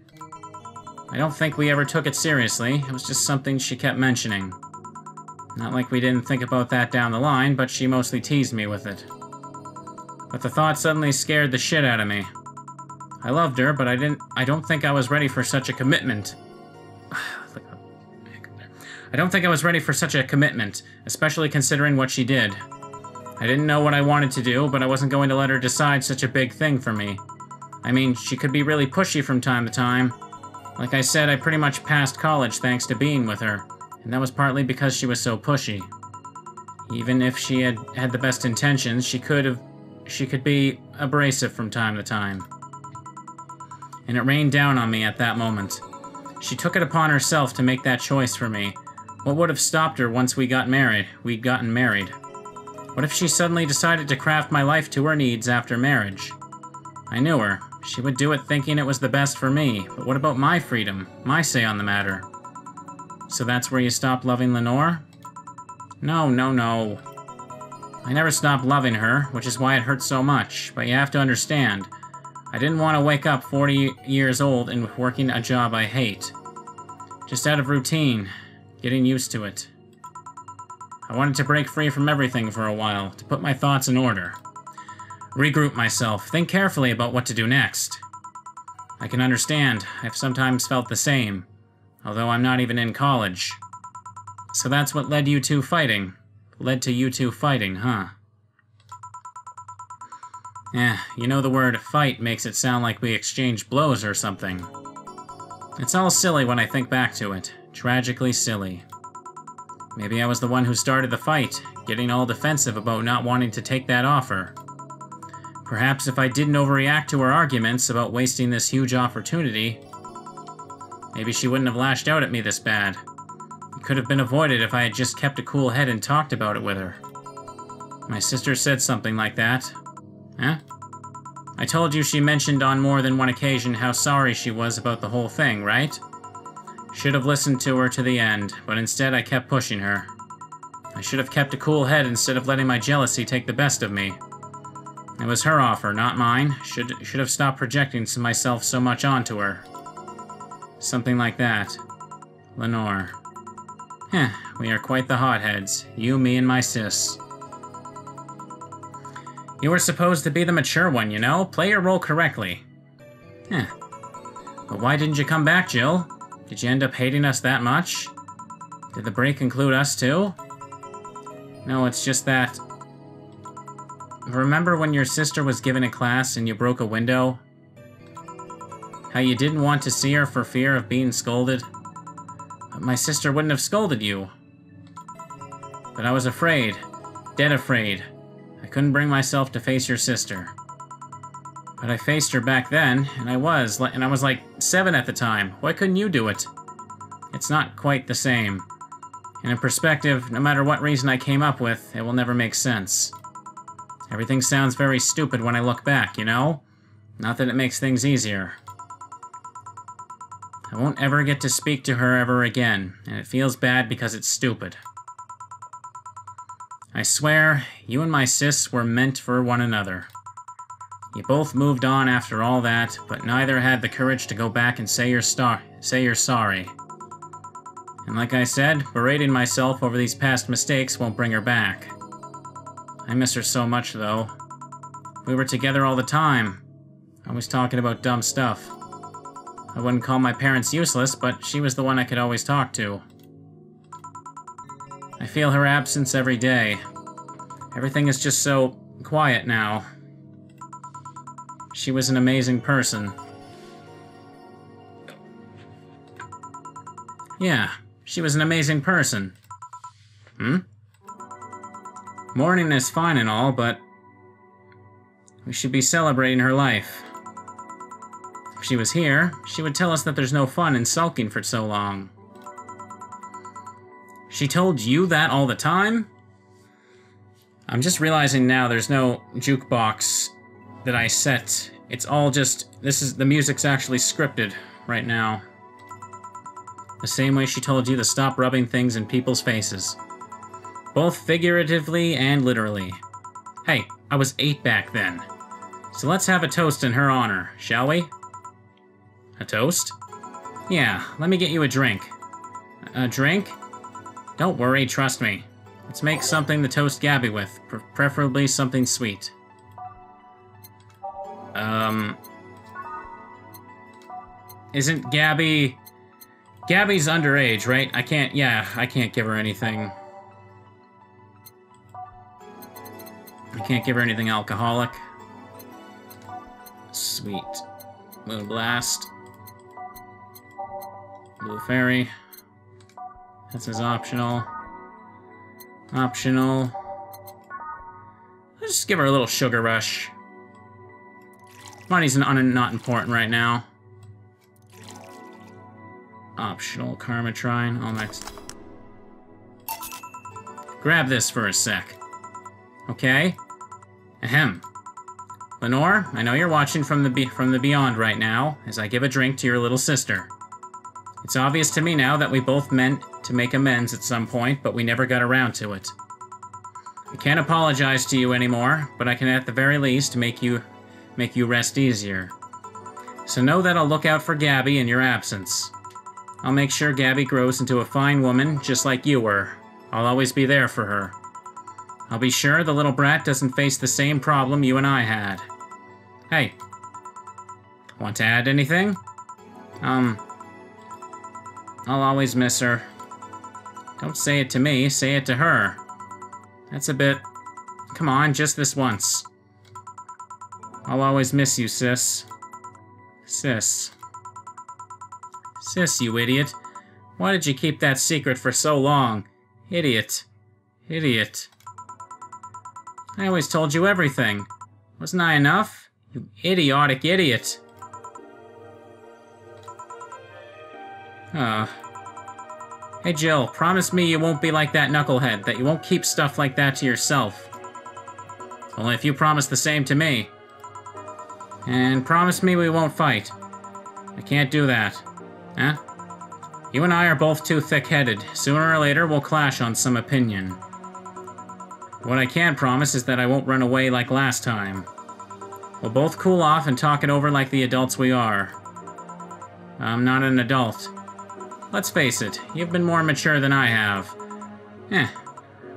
I don't think we ever took it seriously. It was just something she kept mentioning. Not like we didn't think about that down the line, but she mostly teased me with it. But the thought suddenly scared the shit out of me. I loved her, but I don't think I was ready for such a commitment. I don't think I was ready for such a commitment, especially considering what she did. I didn't know what I wanted to do, but I wasn't going to let her decide such a big thing for me. I mean, she could be really pushy from time to time. Like I said, I pretty much passed college thanks to being with her, and that was partly because she was so pushy. Even if she had the best intentions, she could be abrasive from time to time. And it rained down on me at that moment. She took it upon herself to make that choice for me. What would have stopped her once we'd gotten married? What if she suddenly decided to craft my life to her needs after marriage? I knew her. She would do it thinking it was the best for me, but what about my freedom, my say on the matter? So that's where you stopped loving Lenore? No. I never stopped loving her, which is why it hurt so much, but you have to understand. I didn't want to wake up 40 years old and working a job I hate. Just out of routine, getting used to it. I wanted to break free from everything for a while, to put my thoughts in order. Regroup myself, think carefully about what to do next. I can understand, I've sometimes felt the same, although I'm not even in college. So that's what led to you two fighting, huh? You know the word fight makes it sound like we exchanged blows or something. It's all silly when I think back to it, tragically silly. Maybe I was the one who started the fight, getting all defensive about not wanting to take that offer. Perhaps if I didn't overreact to her arguments about wasting this huge opportunity, maybe she wouldn't have lashed out at me this bad. It could have been avoided if I had just kept a cool head and talked about it with her. My sister said something like that. Huh? I told you she mentioned on more than one occasion how sorry she was about the whole thing, right? Should have listened to her to the end, but instead I kept pushing her. I should have kept a cool head instead of letting my jealousy take the best of me. It was her offer, not mine. Should have stopped projecting myself so much onto her. Something like that. Lenore. We are quite the hotheads. You, me, and my sis. You were supposed to be the mature one, you know? Play your role correctly. But why didn't you come back, Jill? Did you end up hating us that much? Did the break include us too? No, it's just that... Remember when your sister was given a class and you broke a window? How you didn't want to see her for fear of being scolded? But my sister wouldn't have scolded you. But I was afraid. Dead afraid. I couldn't bring myself to face your sister. But I faced her back then, and I was like 7 at the time. Why couldn't you do it? It's not quite the same. And in perspective, no matter what reason I came up with, it will never make sense. Everything sounds very stupid when I look back, you know? Not that it makes things easier. I won't ever get to speak to her ever again, and it feels bad because it's stupid. I swear, you and my sis were meant for one another. You both moved on after all that, but neither had the courage to go back and say you're sorry. And like I said, berating myself over these past mistakes won't bring her back. I miss her so much, though. We were together all the time, always talking about dumb stuff. I wouldn't call my parents useless, but she was the one I could always talk to. I feel her absence every day. Everything is just so quiet now. She was an amazing person. Yeah, she was an amazing person. Mourning is fine and all, but we should be celebrating her life. If she was here, she would tell us that there's no fun in sulking for so long. She told you that all the time? I'm just realizing now there's no jukebox that I set. It's all just... the music's actually scripted right now. The same way she told you to stop rubbing things in people's faces. Both figuratively and literally. Hey, I was 8 back then. So let's have a toast in her honor, shall we? A toast? Yeah, let me get you a drink. A drink? Don't worry, trust me. Let's make something to toast Gaby with, preferably something sweet. Isn't Gaby... Gaby's underage, right? I can't give her anything. I can't give her anything alcoholic. Sweet. Moon Blast. Blue Fairy. This is optional. Optional. Let's just give her a little Sugar Rush. Money's not important right now. Optional Karma Trine. All next. Grab this for a sec. Okay? Ahem. Lenore, I know you're watching from the beyond right now, as I give a drink to your little sister. It's obvious to me now that we both meant to make amends at some point, but we never got around to it. I can't apologize to you anymore, but I can at the very least make you rest easier. So know that I'll look out for Gaby in your absence. I'll make sure Gaby grows into a fine woman, just like you were. I'll always be there for her. I'll be sure the little brat doesn't face the same problem you and I had. Hey. Want to add anything? I'll always miss her. Don't say it to me, say it to her. That's a bit... Come on, just this once. I'll always miss you, sis. Sis. Sis, you idiot. Why did you keep that secret for so long? Idiot. Idiot. I always told you everything. Wasn't I enough? You idiotic idiot. Hey Jill, promise me you won't be like that knucklehead, that you won't keep stuff like that to yourself. Only if you promise the same to me. And promise me we won't fight. I can't do that. Huh? You and I are both too thick-headed. Sooner or later, we'll clash on some opinion. What I can promise is that I won't run away like last time. We'll both cool off and talk it over like the adults we are. I'm not an adult. Let's face it, you've been more mature than I have. I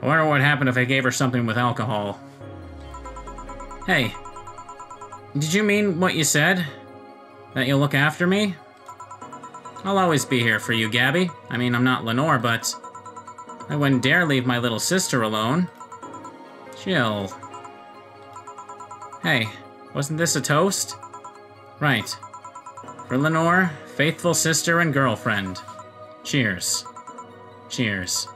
wonder what happened if I gave her something with alcohol. Hey, did you mean what you said? That you'll look after me? I'll always be here for you, Gaby. I mean, I'm not Lenore, but I wouldn't dare leave my little sister alone. Jill. Hey, wasn't this a toast? Right. For Lenore, faithful sister and girlfriend. Cheers. Cheers.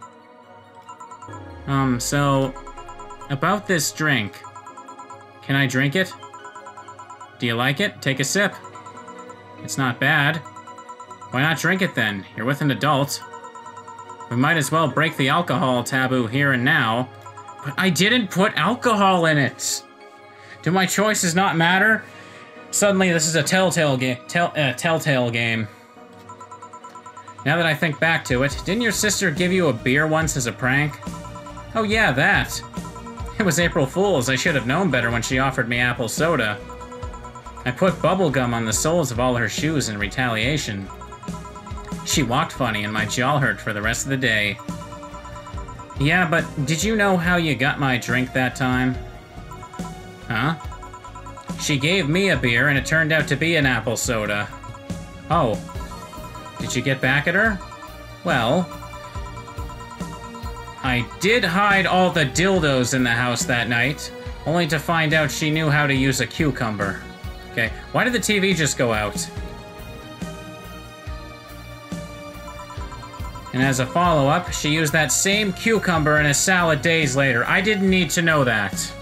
So... About this drink. Can I drink it? Do you like it? Take a sip. It's not bad. Why not drink it then? You're with an adult. We might as well break the alcohol taboo here and now. But I didn't put alcohol in it! Do my choices not matter? Suddenly this is a telltale game. Telltale game. Now that I think back to it, didn't your sister give you a beer once as a prank? Oh yeah, that. It was April Fool's. I should have known better when she offered me apple soda. I put bubblegum on the soles of all her shoes in retaliation. She walked funny and my jaw hurt for the rest of the day. Yeah, but did you know how you got my drink that time? Huh? She gave me a beer and it turned out to be an apple soda. Oh. Did you get back at her? Well... I did hide all the dildos in the house that night, only to find out she knew how to use a cucumber. Okay, why did the TV just go out? And as a follow-up, she used that same cucumber in a salad days later. I didn't need to know that.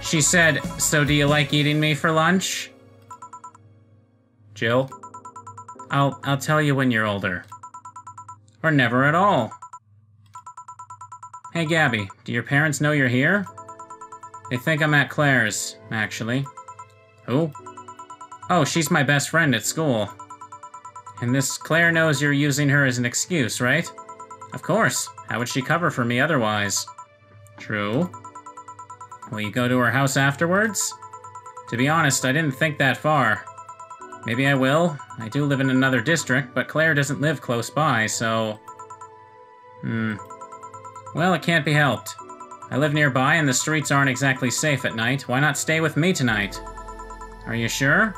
She said, "So do you like eating me for lunch?" Jill? I'll tell you when you're older. Or never at all. Hey, Gaby, do your parents know you're here? They think I'm at Claire's, actually. Who? Oh, she's my best friend at school. And this Claire knows you're using her as an excuse, right? Of course. How would she cover for me otherwise? True. Will you go to her house afterwards? To be honest, I didn't think that far. Maybe I will. I do live in another district, but Claire doesn't live close by, so... Well, it can't be helped. I live nearby and the streets aren't exactly safe at night. Why not stay with me tonight? Are you sure?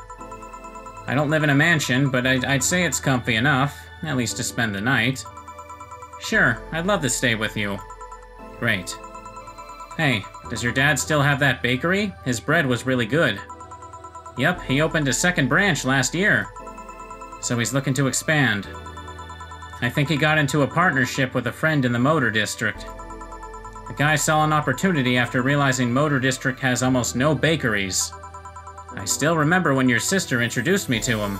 I don't live in a mansion, but I'd say it's comfy enough, at least to spend the night. Sure, I'd love to stay with you. Great. Hey, does your dad still have that bakery? His bread was really good. Yep, he opened a second branch last year. So he's looking to expand. I think he got into a partnership with a friend in the Motor District. The guy saw an opportunity after realizing Motor District has almost no bakeries. I still remember when your sister introduced me to him.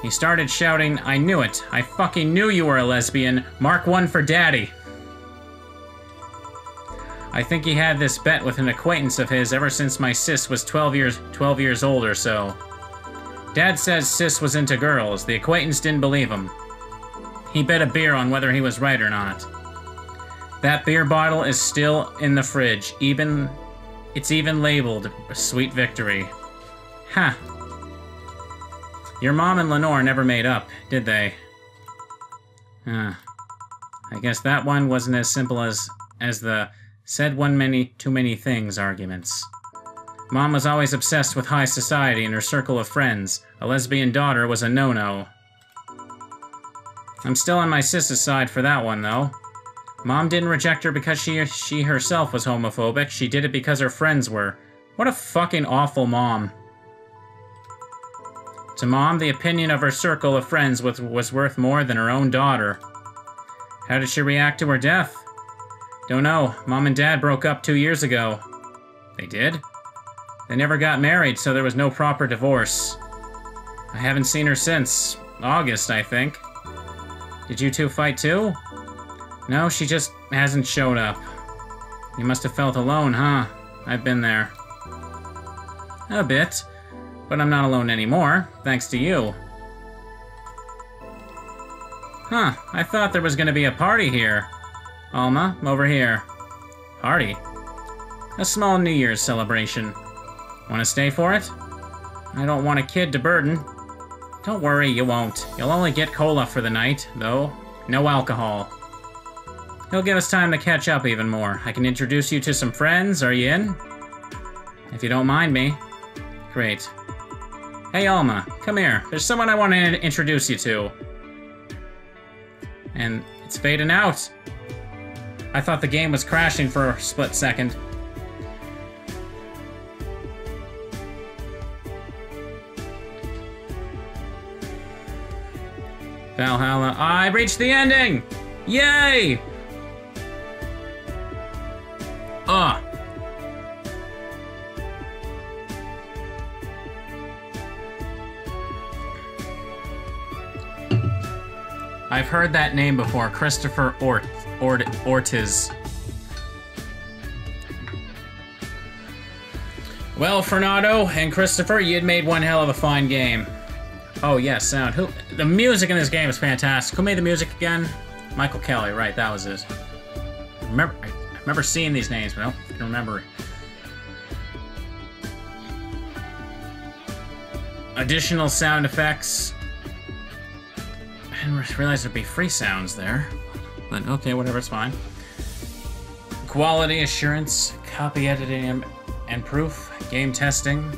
He started shouting, "I knew it. I fucking knew you were a lesbian. Mark 1 for daddy." I think he had this bet with an acquaintance of his ever since my sis was 12 years old or so. Dad says sis was into girls. The acquaintance didn't believe him. He bet a beer on whether he was right or not. That beer bottle is still in the fridge. It's even labeled Sweet Victory. Ha! Your mom and Lenore never made up, did they? I guess that one wasn't as simple as the said too many things arguments. Mom was always obsessed with high society and her circle of friends. A lesbian daughter was a no-no. I'm still on my sis's side for that one, though. Mom didn't reject her because she herself was homophobic. She did it because her friends were. What a fucking awful mom. To Mom, the opinion of her circle of friends was worth more than her own daughter. How did she react to her death? Don't know. Mom and Dad broke up 2 years ago. They did? They never got married, so there was no proper divorce. I haven't seen her since August, I think. Did you two fight too? No, she just hasn't showed up. You must have felt alone, huh? I've been there. A bit. But I'm not alone anymore, thanks to you. Huh, I thought there was gonna be a party here. Alma, over here. Party? A small New Year's celebration. Wanna stay for it? I don't want a kid to burden. Don't worry, you won't. You'll only get cola for the night, though. No alcohol. He'll give us time to catch up even more. I can introduce you to some friends. Are you in? If you don't mind me. Great. Hey, Alma, come here. There's someone I want to introduce you to. And it's fading out. I thought the game was crashing for a split second. Valhalla. I reached the ending! Yay! Ugh. I've heard that name before. Christopher Ortiz. Well, Fernando and Christopher, you'd made one hell of a fine game. Oh, yes, sound. The music in this game is fantastic. Who made the music again? Michael Kelly, right, that was it. I remember seeing these names, but I don't remember. Additional sound effects. I didn't realize there'd be free sounds there. But okay, whatever, it's fine. Quality assurance, copy editing and proof, game testing.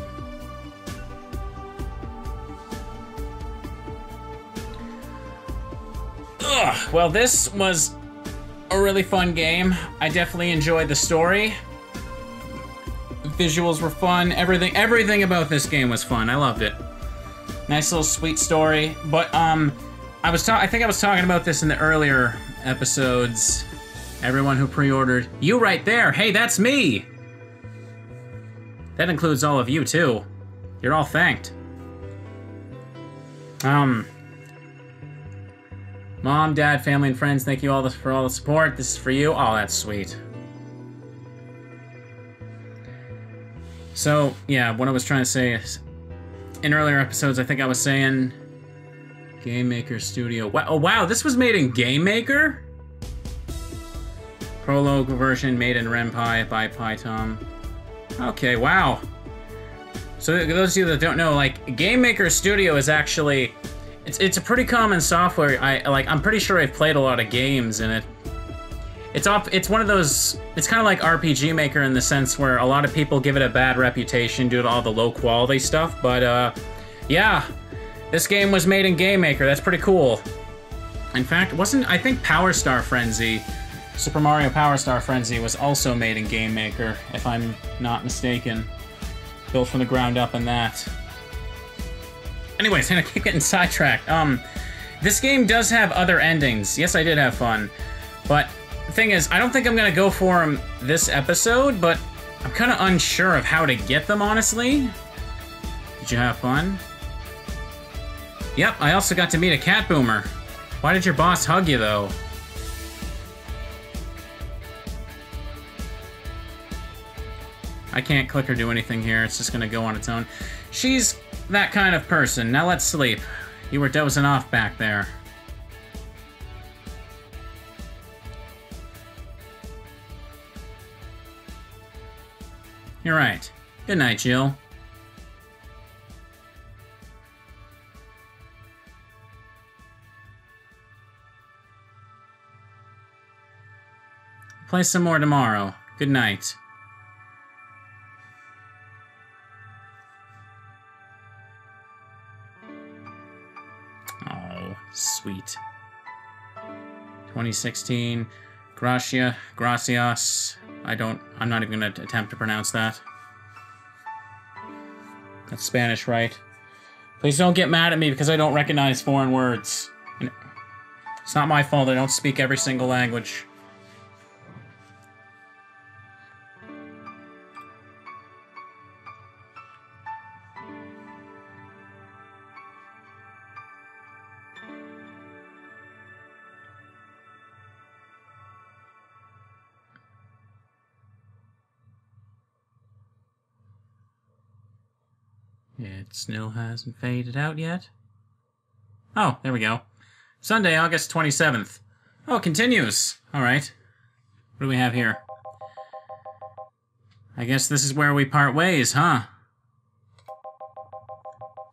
Ugh, well, this was a really fun game. I definitely enjoyed the story. Visuals were fun. Everything about this game was fun. I loved it. Nice little sweet story. But I think I was talking about this in the earlier episodes. Everyone who pre-ordered, you right there. Hey, that's me. That includes all of you too. You're all thanked. Mom, Dad, family, and friends, thank you all for all the support. This is for you. Oh, that's sweet. So, yeah, what I was trying to say is, in earlier episodes, I think I was saying Game Maker Studio. Wow, oh, wow, this was made in Game Maker? Prologue version made in RenPy by PyTom. Okay, wow. So those of you that don't know, like, Game Maker Studio is actually, it's a pretty common software. I'm pretty sure I've played a lot of games in it. It's one of those, it's kind of like RPG Maker in the sense where a lot of people give it a bad reputation due to all the low quality stuff, but yeah, this game was made in Game Maker. That's pretty cool. In fact, I think Power Star Frenzy, Super Mario Power Star Frenzy was also made in Game Maker, if I'm not mistaken. Built from the ground up in that. Anyways, I keep getting sidetracked. This game does have other endings. Yes, I did have fun, but the thing is, I don't think I'm gonna go for them this episode, but I'm kind of unsure of how to get them, honestly. Did you have fun? Yep, I also got to meet a cat boomer. Why did your boss hug you, though? I can't click or do anything here. It's just gonna go on its own. She's that kind of person. Now let's sleep. You were dozing off back there. You're right. Good night, Jill. Play some more tomorrow. Good night. Oh, sweet. 2016. Gracias. I'm not even gonna attempt to pronounce that. That's Spanish, right? Please don't get mad at me because I don't recognize foreign words. It's not my fault I don't speak every single language. It still hasn't faded out yet. Oh, there we go. Sunday, August 27th. Oh, it continues. Alright. What do we have here? I guess this is where we part ways, huh?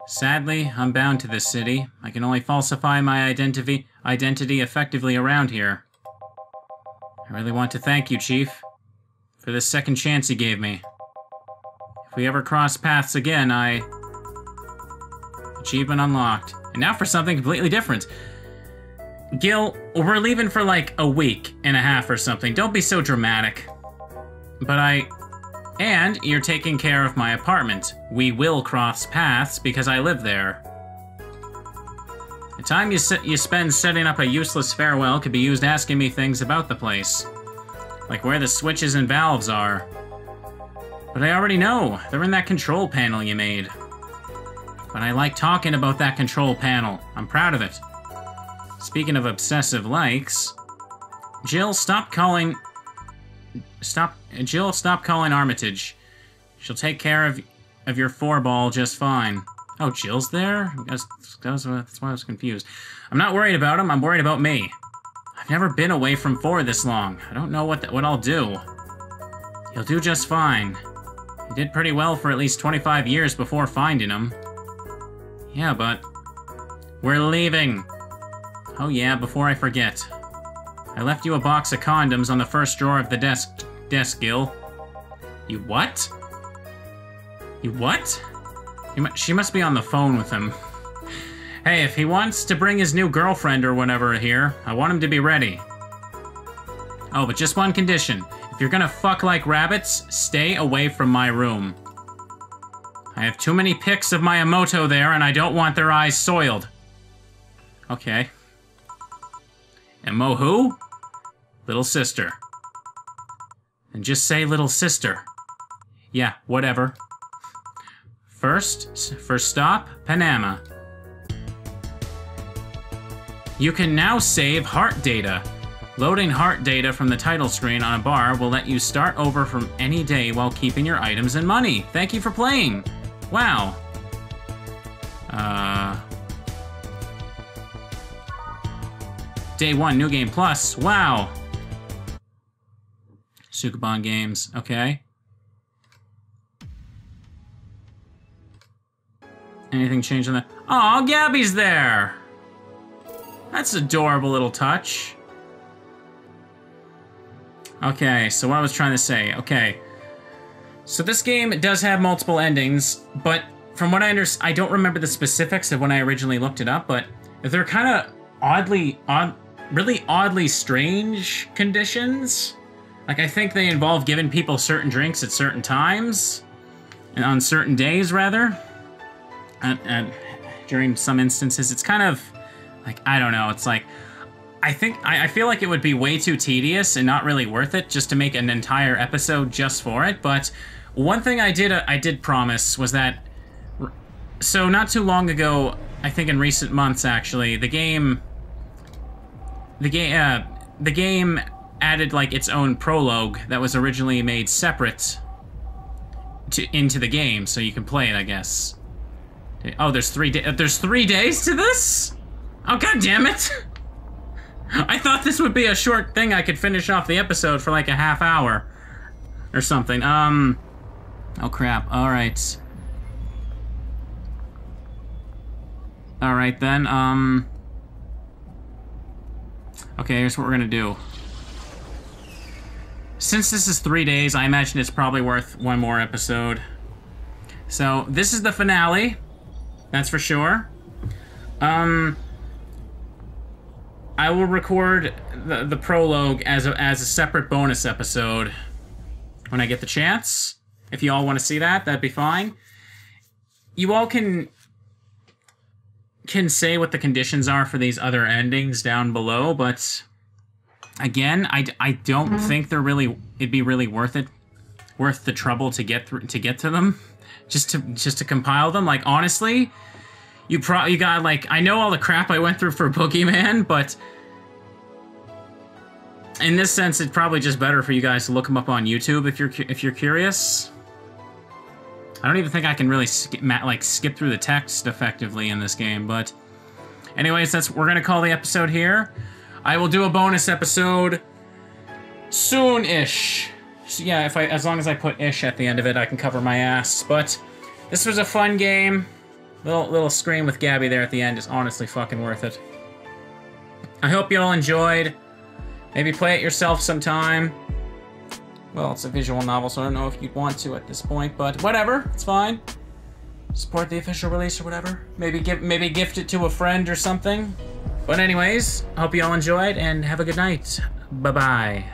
Sadly, I'm bound to this city. I can only falsify my identity effectively around here. I really want to thank you, Chief, for this second chance you gave me. If we ever cross paths again, Achievement unlocked. And now for something completely different. Gil, we're leaving for like a week and a half or something. Don't be so dramatic. And you're taking care of my apartment. We will cross paths because I live there. The time you spend setting up a useless farewell could be used asking me things about the place. Like where the switches and valves are. But I already know. They're in that control panel you made. But I like talking about that control panel. I'm proud of it. Speaking of obsessive likes, Jill, stop calling Armitage. She'll take care of your 4-ball just fine. Oh, Jill's there? That's why I was confused. I'm not worried about him, I'm worried about me. I've never been away from 4 this long. I don't know what I'll do. He'll do just fine. He did pretty well for at least 25 years before finding him. Yeah, but we're leaving. Oh yeah, before I forget. I left you a box of condoms on the first drawer of the desk, Gil. You what? You what? She must be on the phone with him. Hey, if he wants to bring his new girlfriend or whatever here, I want him to be ready. Oh, but just one condition. If you're gonna fuck like rabbits, stay away from my room. I have too many pics of my Emoto there, and I don't want their eyes soiled. Okay. Emo who? Little sister. And just say little sister. Yeah, whatever. First stop, Panama. You can now save heart data. Loading heart data from the title screen on a bar will let you start over from any day while keeping your items and money. Thank you for playing. Wow. Day 1, New Game Plus. Wow. Sukuban games. Okay. Anything changed on that? Aw, Gaby's there! That's an adorable little touch. Okay, so what I was trying to say. Okay. So this game does have multiple endings, but from what I understand, I don't remember the specifics of when I originally looked it up, but they're kind of really oddly strange conditions. Like, I think they involve giving people certain drinks at certain times, and on certain days, rather. And during some instances, it's kind of, like, I don't know, it's like, I feel like it would be way too tedious and not really worth it just to make an entire episode just for it, but one thing I did promise was that, so not too long ago, I think in recent months actually, the game added like its own prologue that was originally made separate into the game, so you can play it, I guess. Oh, there's 3 days to this? Oh, god damn it! I thought this would be a short thing I could finish off the episode for like a half hour or something. Oh crap. Alright. Alright then, okay, here's what we're gonna do. Since this is 3 days, I imagine it's probably worth one more episode. So, this is the finale. That's for sure. I will record the prologue as a separate bonus episode when I get the chance. If you all want to see that, that'd be fine. You all can say what the conditions are for these other endings down below, but again, I don't think it'd be really worth the trouble to get to them, just to compile them. Like, honestly, you got, like, I know all the crap I went through for Boogeyman, but in this sense, it's probably just better for you guys to look them up on YouTube if you're curious. I don't even think I can really skip through the text effectively in this game, but anyways, we're gonna call the episode here. I will do a bonus episode soon-ish. So yeah, as long as I put ish at the end of it, I can cover my ass. But this was a fun game. Little scream with Gaby there at the end is honestly fucking worth it. I hope you all enjoyed. Maybe play it yourself sometime. Well, it's a visual novel, so I don't know if you'd want to at this point, but whatever, it's fine. Support the official release or whatever. Maybe gift it to a friend or something. But anyways, I hope you all enjoyed, and have a good night. Bye-bye.